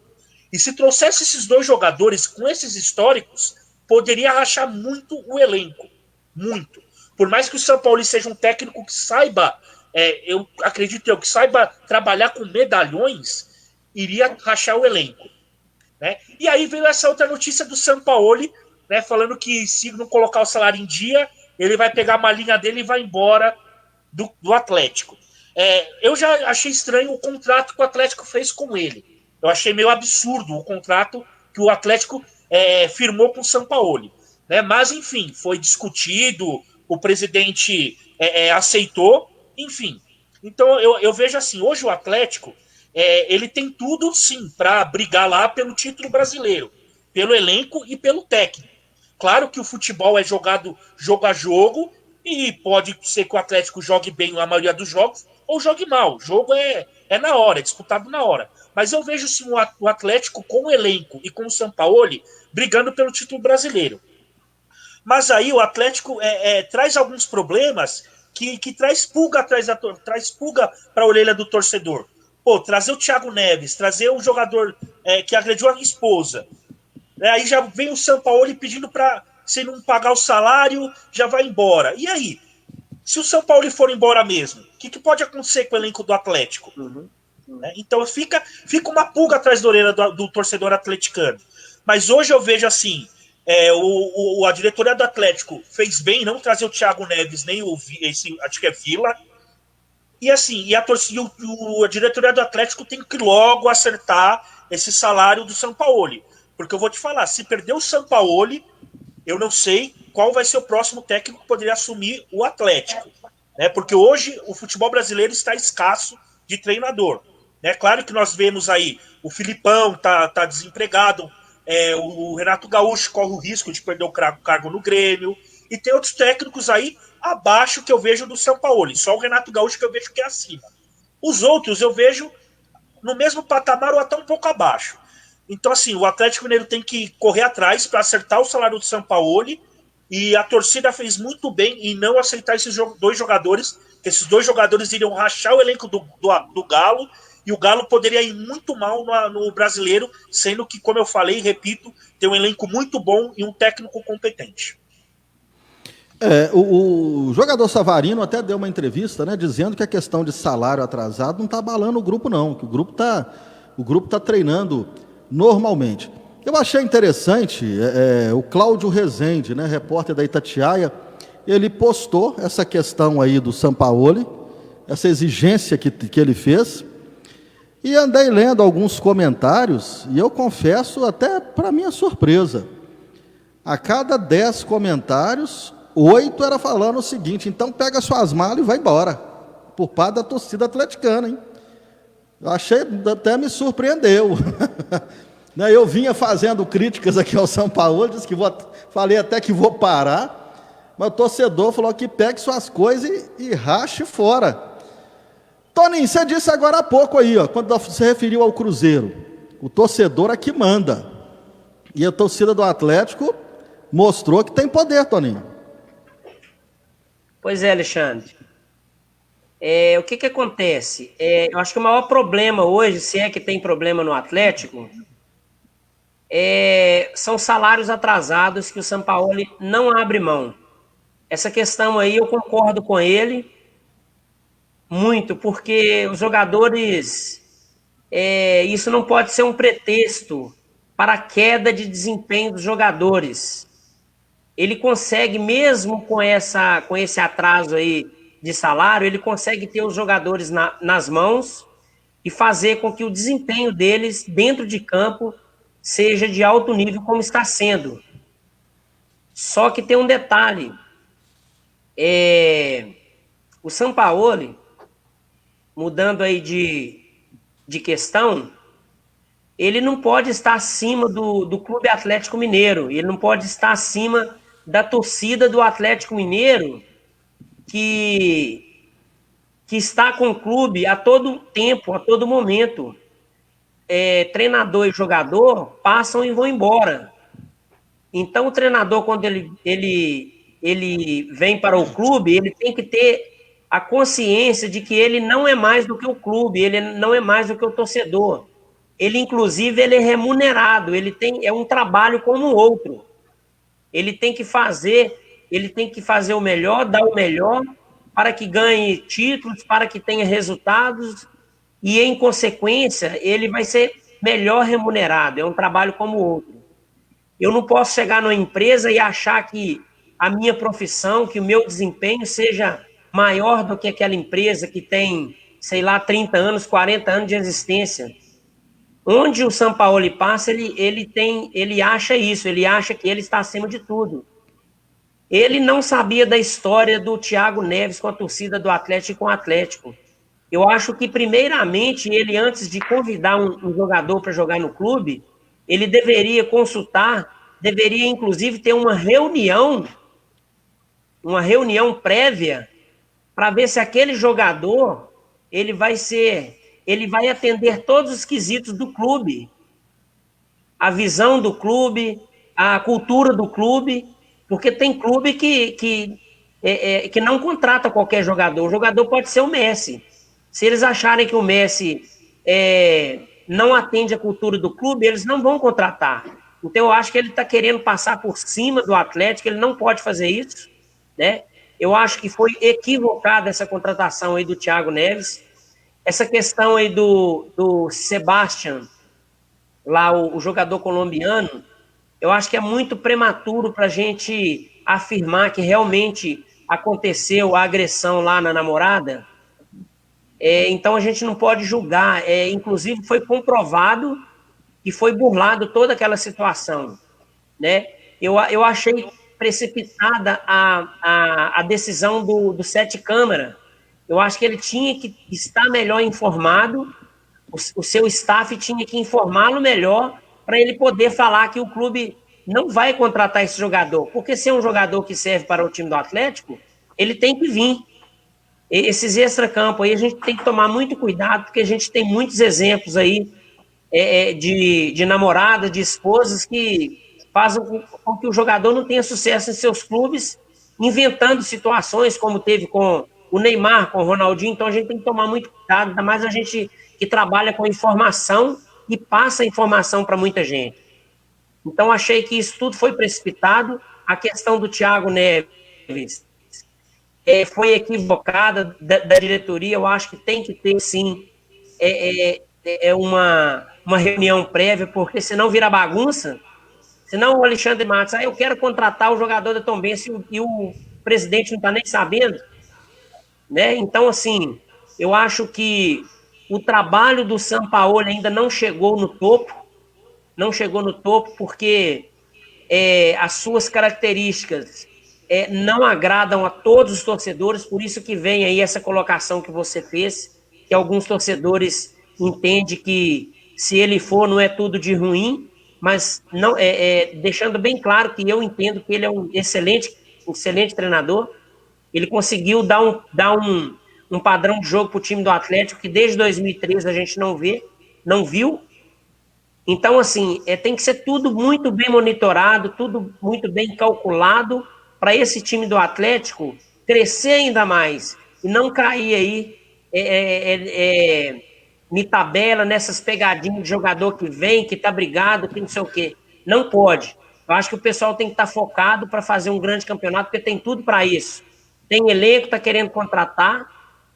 E se trouxesse esses 2 jogadores com esses históricos, poderia rachar muito o elenco. Muito. Por mais que o São Paulo seja um técnico que saiba, eu acredito que saiba trabalhar com medalhões, iria rachar o elenco. Né? E aí veio essa outra notícia do Sampaoli, né, falando que se não colocar o salário em dia, ele vai pegar a malinha dele e vai embora do Atlético. Eu já achei estranho o contrato que o Atlético fez com ele. Eu achei meio absurdo o contrato que o Atlético firmou com o Sampaoli. Né? Mas, enfim, foi discutido, o presidente aceitou, enfim. Então, eu vejo assim, hoje o Atlético ele tem tudo, sim, para brigar lá pelo título brasileiro, pelo elenco e pelo técnico. Claro que o futebol é jogado jogo a jogo e pode ser que o Atlético jogue bem na maioria dos jogos ou jogue mal. O jogo é na hora, é disputado na hora. Mas eu vejo sim o Atlético com o elenco e com o Sampaoli brigando pelo título brasileiro. Mas aí o Atlético traz alguns problemas que traz pulga para a orelha do torcedor. Pô, trazer o Thiago Neves, trazer um jogador que agrediu a esposa. Aí já vem o Sampaoli pedindo para, se não pagar o salário, já vai embora. E aí? Se o Sampaoli for embora mesmo, o que pode acontecer com o elenco do Atlético? Então fica uma pulga atrás da orelha do torcedor atleticano. Mas hoje eu vejo assim, a diretoria do Atlético fez bem não trazer o Thiago Neves, nem acho que é Vila. E assim, a diretoria do Atlético tem que logo acertar esse salário do Sampaoli. Porque eu vou te falar, se perder o Sampaoli, eu não sei qual vai ser o próximo técnico que poderia assumir o Atlético. Né? Porque hoje o futebol brasileiro está escasso de treinador. Né? Claro que nós vemos aí, o Filipão tá desempregado, o Renato Gaúcho corre o risco de perder o cargo no Grêmio, e tem outros técnicos aí abaixo que eu vejo do Sampaoli. Só o Renato Gaúcho que eu vejo que é acima. Os outros eu vejo no mesmo patamar ou até um pouco abaixo. Então, assim, o Atlético Mineiro tem que correr atrás para acertar o salário do Sampaoli, e a torcida fez muito bem em não aceitar esses 2 jogadores, que esses 2 jogadores iriam rachar o elenco do Galo, e o Galo poderia ir muito mal no brasileiro, sendo que, como eu falei e repito, tem um elenco muito bom e um técnico competente. O jogador Savarino até deu uma entrevista, né, dizendo que a questão de salário atrasado não está abalando o grupo, não, que o grupo tá treinando normalmente. Eu achei interessante, o Cláudio Rezende, né, repórter da Itatiaia, ele postou essa questão aí do Sampaoli, essa exigência que ele fez, e andei lendo alguns comentários, e eu confesso, até para minha surpresa, a cada 10 comentários, 8 era falando o seguinte: então pega suas malas e vai embora, por parte da torcida atleticana, hein? Eu achei, até me surpreendeu. Eu vinha fazendo críticas aqui ao Sampaoli, disse que falei até que vou parar, mas o torcedor falou que pegue suas coisas e rache fora. Toninho, você disse agora há pouco aí, quando você referiu ao Cruzeiro, o torcedor aqui manda, e a torcida do Atlético mostrou que tem poder, Toninho. Pois é, Alexandre. O que acontece? Eu acho que o maior problema hoje, se é que tem problema no Atlético, são salários atrasados que o Sampaoli não abre mão. Essa questão aí eu concordo com ele muito, porque os jogadores, isso não pode ser um pretexto para a queda de desempenho dos jogadores. Ele consegue, mesmo com esse atraso aí de salário, ele consegue ter os jogadores nas mãos e fazer com que o desempenho deles dentro de campo seja de alto nível, como está sendo. Só que tem um detalhe. O Sampaoli, mudando aí de questão, ele não pode estar acima do Clube Atlético Mineiro, ele não pode estar acima da torcida do Atlético Mineiro, que está com o clube a todo tempo, a todo momento. Treinador e jogador passam e vão embora. Então o treinador, quando ele vem para o clube, ele tem que ter a consciência de que ele não é mais do que o clube, ele não é mais do que o torcedor. Ele, inclusive, ele é remunerado, é um trabalho como o outro. Ele tem que fazer o melhor, dar o melhor, para que ganhe títulos, para que tenha resultados, e, em consequência, ele vai ser melhor remunerado. É um trabalho como o outro. Eu não posso chegar numa empresa e achar que a minha profissão, que o meu desempenho seja maior do que aquela empresa que tem, sei lá, 30 anos, 40 anos de existência. Onde o Sampaoli passa, ele acha isso, ele acha que ele está acima de tudo. Ele não sabia da história do Thiago Neves com a torcida do Atlético e com o Atlético. Eu acho que, primeiramente, ele, antes de convidar um jogador para jogar no clube, ele deveria consultar, deveria, inclusive, ter uma reunião prévia, para ver se aquele jogador ele vai atender todos os quesitos do clube, a visão do clube, a cultura do clube, porque tem clube que não contrata qualquer jogador. O jogador pode ser o Messi. Se eles acharem que o Messi não atende a cultura do clube, eles não vão contratar. Então eu acho que ele está querendo passar por cima do Atlético, ele não pode fazer isso, né? Eu acho que foi equivocada essa contratação aí do Thiago Neves. Essa questão aí do Sebastião, lá o jogador colombiano, eu acho que é muito prematuro para a gente afirmar que realmente aconteceu a agressão lá na namorada. Então a gente não pode julgar. Inclusive foi comprovado que foi burlado toda aquela situação, né? Eu achei precipitada a decisão do Sete Câmara. Eu acho que ele tinha que estar melhor informado, o seu staff tinha que informá-lo melhor para ele poder falar que o clube não vai contratar esse jogador, porque se é um jogador que serve para o time do Atlético, ele tem que vir. Esses extracampos aí a gente tem que tomar muito cuidado, porque a gente tem muitos exemplos aí de namoradas, de esposas que fazem com que o jogador não tenha sucesso em seus clubes, inventando situações como teve com o Neymar, com o Ronaldinho. Então a gente tem que tomar muito cuidado, ainda mais a gente que trabalha com informação e passa informação para muita gente. Então achei que isso tudo foi precipitado. A questão do Thiago Neves foi equivocada da diretoria. Eu acho que tem que ter, sim, uma reunião prévia, porque senão vira bagunça. Senão o Alexandre Matos, eu quero contratar o jogador da Tombense e o presidente não está nem sabendo, né? Então, assim, eu acho que o trabalho do Sampaoli ainda não chegou no topo, porque as suas características não agradam a todos os torcedores, por isso que vem aí essa colocação que você fez, que alguns torcedores entendem que se ele for não é tudo de ruim, mas não deixando bem claro que eu entendo que ele é um excelente treinador. Ele conseguiu dar um padrão de jogo para o time do Atlético que desde 2013 a gente não viu. Então, assim, tem que ser tudo muito bem monitorado, tudo muito bem calculado para esse time do Atlético crescer ainda mais e não cair aí em tabela, nessas pegadinhas de jogador que vem, que tá brigado, que não sei o quê. Não pode. Eu acho que o pessoal tem que estar focado para fazer um grande campeonato, porque tem tudo para isso. Tem elenco, tá querendo contratar.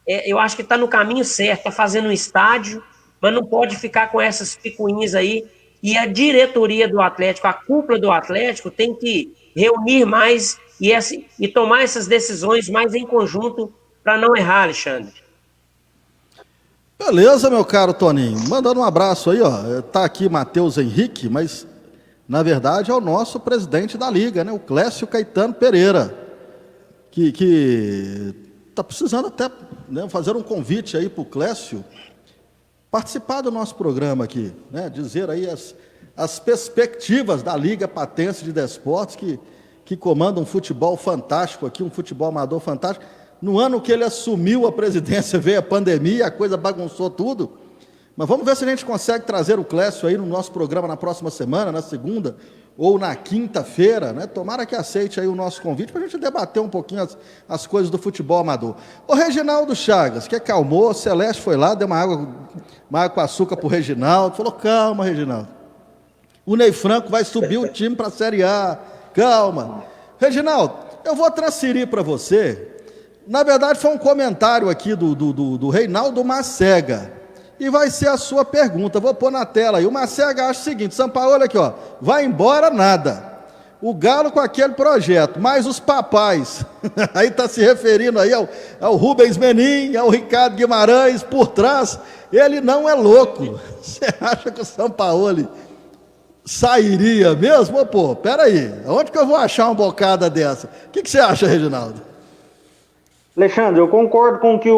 Eu acho que tá no caminho certo, tá fazendo um estádio, mas não pode ficar com essas picuinhas aí. E a diretoria do Atlético, a cúpula do Atlético, tem que reunir mais e tomar essas decisões mais em conjunto para não errar, Alexandre. Beleza, meu caro Toninho. Mandando um abraço aí, ó. Tá aqui Matheus Henrique, mas na verdade é o nosso presidente da Liga, né? O Clécio Caetano Pereira, que tá precisando até, né, fazer um convite aí pro Clécio participar do nosso programa aqui, né? Dizer aí as perspectivas da Liga Patense de Desportos, que comanda um futebol fantástico aqui, um futebol amador fantástico. No ano que ele assumiu a presidência, veio a pandemia, a coisa bagunçou tudo. Mas vamos ver se a gente consegue trazer o Clécio aí no nosso programa na próxima semana, na segunda, ou na quinta-feira, né? Tomara que aceite aí o nosso convite para a gente debater um pouquinho as coisas do futebol amador. O Reginaldo Chagas, que acalmou, Celeste foi lá, deu uma água com açúcar pro Reginaldo, falou, calma, Reginaldo. O Ney Franco vai subir o time para a Série A, calma. Reginaldo, eu vou transferir para você, na verdade foi um comentário aqui do Reinaldo Macega, e vai ser a sua pergunta, vou pôr na tela aí. O Macega acha o seguinte, Sampaoli aqui, ó, vai embora nada. O Galo com aquele projeto, mas os papais, aí está se referindo aí ao Rubens Menin, ao Ricardo Guimarães, por trás, ele não é louco. Você acha que o Sampaoli sairia mesmo? Ô, pô, peraí, onde que eu vou achar uma bocada dessa? O que você acha, Reginaldo? Alexandre, eu concordo com o que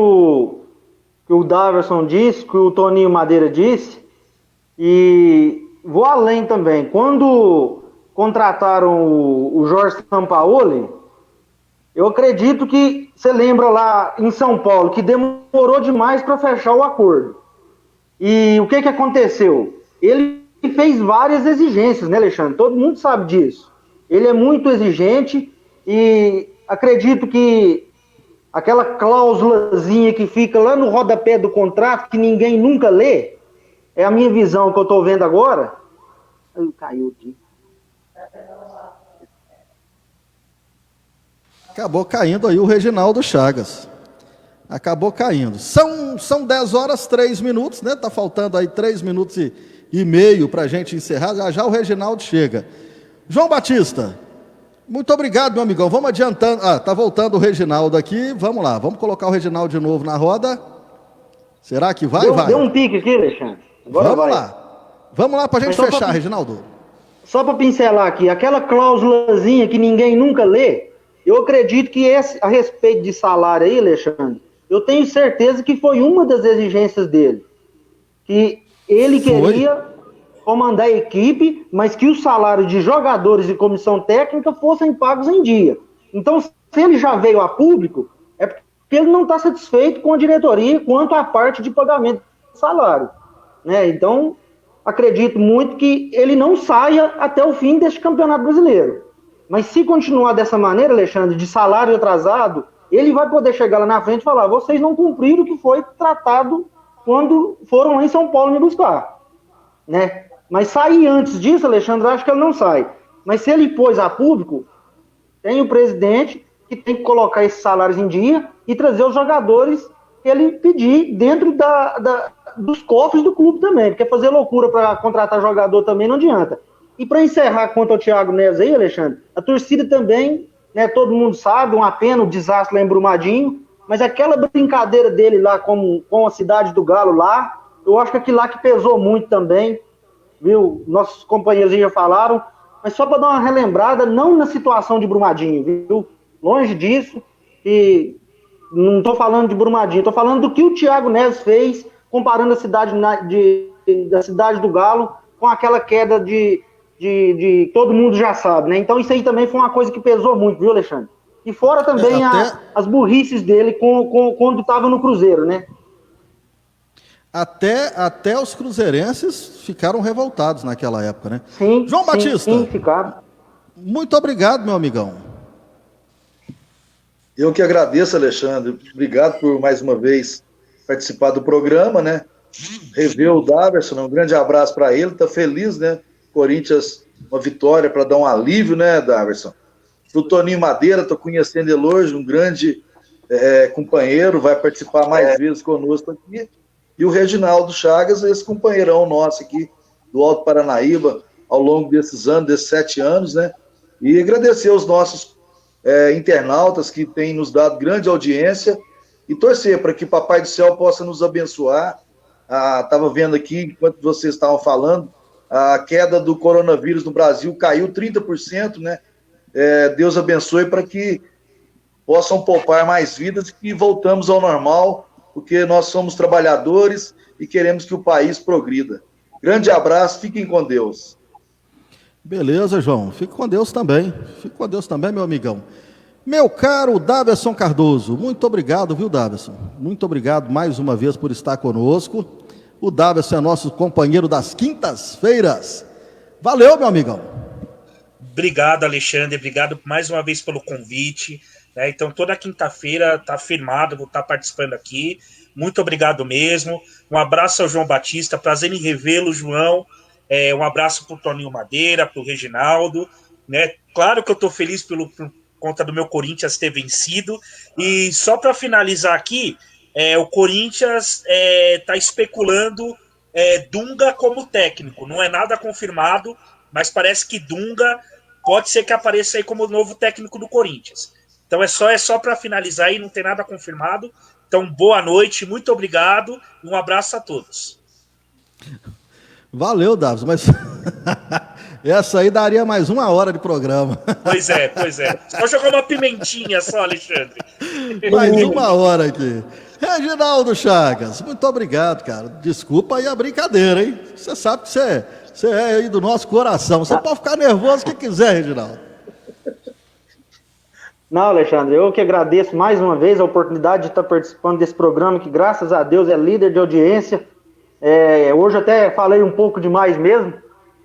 o Daverson disse, que o Toninho Madeira disse, e vou além também. Quando contrataram o Jorge Sampaoli, eu acredito que, você lembra lá em São Paulo, que demorou demais para fechar o acordo. E o que aconteceu? Ele fez várias exigências, né, Alexandre? Todo mundo sabe disso. Ele é muito exigente e acredito que aquela cláusulazinha que fica lá no rodapé do contrato, que ninguém nunca lê, é a minha visão que eu estou vendo agora. Caiu aqui. Acabou caindo aí o Reginaldo Chagas. Acabou caindo. São 10 horas 3 minutos, né? Tá faltando aí 3 minutos e meio para a gente encerrar. Já o Reginaldo chega. João Batista, muito obrigado, meu amigão. Vamos adiantando. Tá voltando o Reginaldo aqui. Vamos lá, vamos colocar o Reginaldo de novo na roda. Será que vai? Vai. Deu um pique aqui, Alexandre. Agora vamos vai. lá. Vamos lá para a gente fechar, Reginaldo. Só para pincelar aqui, aquela cláusulazinha que ninguém nunca lê, eu acredito que a respeito de salário aí, Alexandre, eu tenho certeza que foi uma das exigências dele. Que ele queria comandar a equipe, mas que os salários de jogadores e comissão técnica fossem pagos em dia. Então, se ele já veio a público, é porque ele não está satisfeito com a diretoria quanto à parte de pagamento de salário. Né? Então, acredito muito que ele não saia até o fim deste campeonato brasileiro. Mas se continuar dessa maneira, Alexandre, de salário atrasado, ele vai poder chegar lá na frente e falar, vocês não cumpriram o que foi tratado quando foram lá em São Paulo me buscar. Né? Mas sair antes disso, Alexandre, acho que ele não sai. Mas se ele pôs a público, tem o presidente que tem que colocar esses salários em dia e trazer os jogadores que ele pedir dentro dos cofres do clube também. Porque fazer loucura para contratar jogador também não adianta. E para encerrar quanto ao Thiago Neves aí, Alexandre, a torcida também, né, todo mundo sabe, uma pena, o desastre lá em Brumadinho, mas aquela brincadeira dele lá com a cidade do Galo lá, eu acho que aquilo lá que pesou muito também, viu? Nossos companheiros já falaram, mas só para dar uma relembrada, não na situação de Brumadinho, viu? Longe disso, e não estou falando de Brumadinho, estou falando do que o Thiago Neves fez, comparando a cidade da cidade do Galo com aquela queda de todo mundo já sabe, né? Então isso aí também foi uma coisa que pesou muito, viu, Alexandre? E fora também as burrices dele quando estava no Cruzeiro, né? Até os cruzeirenses ficaram revoltados naquela época, né? Sim, João Batista, sim, ficaram. Muito obrigado, meu amigão. Eu que agradeço, Alexandre. Obrigado por mais uma vez participar do programa, né? Rever o Daverson, um grande abraço para ele. Tá feliz, né? Corinthians, uma vitória para dar um alívio, né, Daverson? O Toninho Madeira, estou conhecendo ele hoje, um grande companheiro, vai participar mais vezes conosco aqui. E o Reginaldo Chagas, esse companheirão nosso aqui do Alto Paranaíba, ao longo desses anos, desses 7 anos, né? E agradecer aos nossos internautas que têm nos dado grande audiência e torcer para que Papai do Céu possa nos abençoar. Estava vendo aqui, enquanto vocês estavam falando, a queda do coronavírus no Brasil caiu 30%, né? Deus abençoe para que possam poupar mais vidas e que voltamos ao normal, porque nós somos trabalhadores e queremos que o país progrida. Grande abraço, fiquem com Deus. Beleza, João. Fique com Deus também. Fique com Deus também, meu amigão. Meu caro Daverson Cardoso, muito obrigado, viu, Daverson? Muito obrigado mais uma vez por estar conosco. O Daverson é nosso companheiro das quintas-feiras. Valeu, meu amigão. Obrigado, Alexandre, obrigado mais uma vez pelo convite. Né? Então, toda quinta-feira está firmado, vou estar participando aqui. Muito obrigado mesmo. Um abraço ao João Batista, prazer em revê-lo, João. Um abraço para o Toninho Madeira, para o Reginaldo. Né? Claro que eu estou feliz por conta do meu Corinthians ter vencido. E só para finalizar aqui, o Corinthians está especulando Dunga como técnico. Não é nada confirmado, mas parece que Dunga pode ser que apareça aí como novo técnico do Corinthians. Então é só para finalizar aí, não tem nada confirmado. Então, boa noite, muito obrigado e um abraço a todos. Valeu, Davis, mas essa aí daria mais 1 hora de programa. Pois é. Só jogar uma pimentinha só, Alexandre. Mais 1 hora aqui. Reginaldo Chagas, muito obrigado, cara. Desculpa aí a brincadeira, hein? Você sabe que você é aí do nosso coração. Você pode ficar nervoso o que quiser, Reginaldo. Não, Alexandre, eu que agradeço mais uma vez a oportunidade de estar participando desse programa, que graças a Deus é líder de audiência. Hoje até falei um pouco demais mesmo,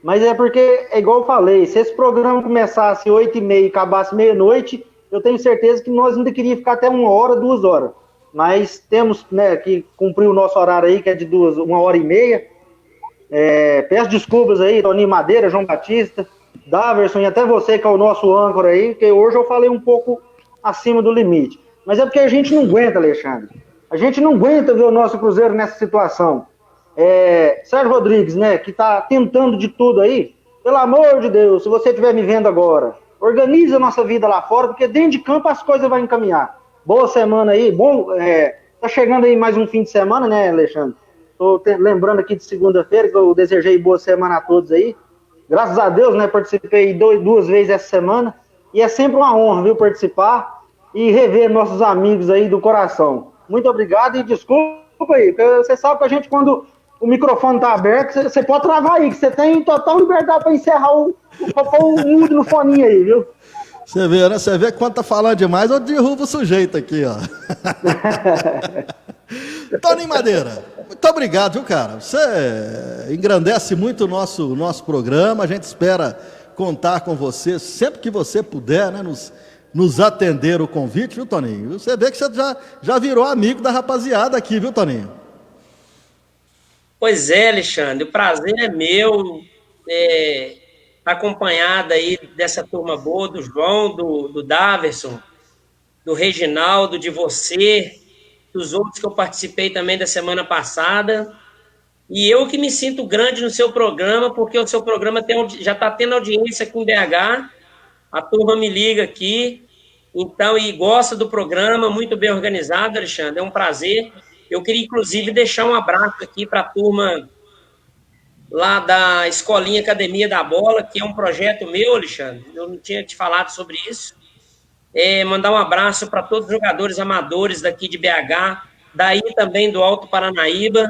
mas é porque, é igual eu falei, se esse programa começasse 8h30 e acabasse meia-noite, eu tenho certeza que nós ainda queríamos ficar até 1 hora, 2 horas. Mas temos, né, que cumprir o nosso horário aí, que é de 1h30. Peço desculpas aí, Toninho Madeira, João Batista, Daverson e até você que é o nosso âncora aí, que hoje eu falei um pouco acima do limite. Mas é porque a gente não aguenta, Alexandre. A gente não aguenta ver o nosso Cruzeiro nessa situação. Sérgio Rodrigues, né, que tá tentando de tudo aí, pelo amor de Deus, se você estiver me vendo agora, organize a nossa vida lá fora, porque dentro de campo as coisas vão encaminhar. Boa semana aí, tá chegando aí mais um fim de semana, né, Alexandre? Tô lembrando aqui de segunda-feira, que eu desejei boa semana a todos aí. Graças a Deus, né, participei 2 vezes essa semana, e é sempre uma honra, viu, participar e rever nossos amigos aí do coração. Muito obrigado e desculpa aí, porque você sabe que a gente, quando o microfone tá aberto, você pode travar aí, que você tem total liberdade para encerrar o mudo no foninho aí, viu? Você vê, né? Você vê que quando tá falando demais, eu derrubo o sujeito aqui, ó. Toninho Madeira, muito obrigado, viu, cara? Você engrandece muito o nosso programa. A gente espera contar com você sempre que você puder, né? Nos atender o convite, viu, Toninho? Você vê que você já virou amigo da rapaziada aqui, viu, Toninho? Pois é, Alexandre, o prazer é meu, acompanhado aí dessa turma boa, do João, do Daverson, do Reginaldo, de você, dos outros que eu participei também da semana passada. E eu que me sinto grande no seu programa, porque o seu programa já está tendo audiência aqui em BH, a turma me liga aqui, então, e gosta do programa, muito bem organizado, Alexandre, é um prazer. Eu queria, inclusive, deixar um abraço aqui para a turma lá da Escolinha Academia da Bola, que é um projeto meu, Alexandre, eu não tinha te falado sobre isso. Mandar um abraço para todos os jogadores amadores daqui de BH, daí também do Alto Paranaíba.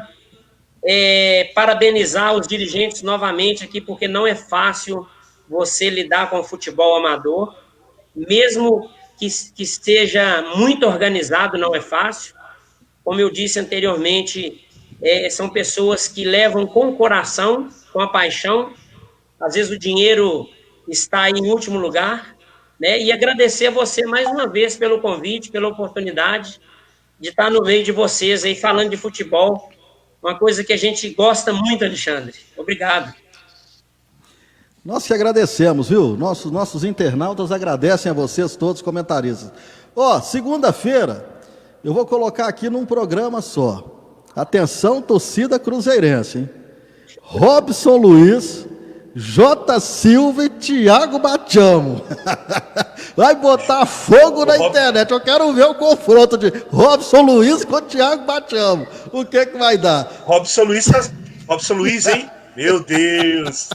Parabenizar os dirigentes novamente aqui, porque não é fácil você lidar com o futebol amador, mesmo que esteja muito organizado, não é fácil. Como eu disse anteriormente, são pessoas que levam com o coração, com a paixão. Às vezes o dinheiro está em último lugar, né? E agradecer a você mais uma vez pelo convite, pela oportunidade de estar no meio de vocês aí falando de futebol, uma coisa que a gente gosta muito, Alexandre. Obrigado. Nós que agradecemos, viu? Nossos internautas agradecem a vocês todos, comentaristas. Segunda-feira eu vou colocar aqui num programa só. Atenção, torcida cruzeirense, hein? Robson Luiz, J. Silva e Thiago Bachamo. Vai botar fogo na internet. Eu quero ver o confronto de Robson Luiz com Thiago Bachamo. O que vai dar? Robson Luiz, hein? Meu Deus!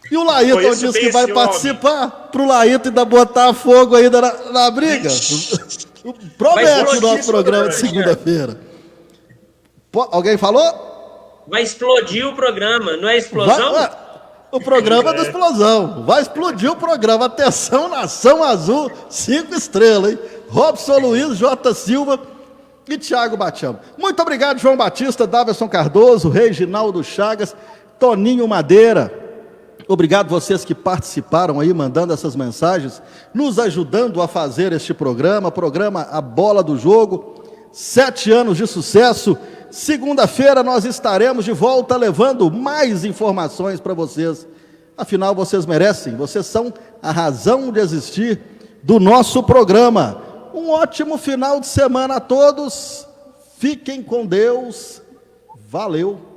E o Laíton disse que vai participar. Pro Laíton ainda botar fogo ainda na briga. Promete o nosso programa de segunda-feira. Alguém falou? Vai explodir o programa, não é explosão? O programa da explosão. Vai explodir o programa. Atenção, Nação Azul, 5 estrelas, hein? Robson Luiz, J. Silva e Thiago Bachamo. Muito obrigado, João Batista, Daverson Cardoso, Reginaldo Chagas, Toninho Madeira. Obrigado vocês que participaram aí, mandando essas mensagens, nos ajudando a fazer este programa A Bola do Jogo. 7 anos de sucesso. Segunda-feira nós estaremos de volta levando mais informações para vocês. Afinal, vocês merecem, vocês são a razão de existir do nosso programa. Um ótimo final de semana a todos. Fiquem com Deus. Valeu.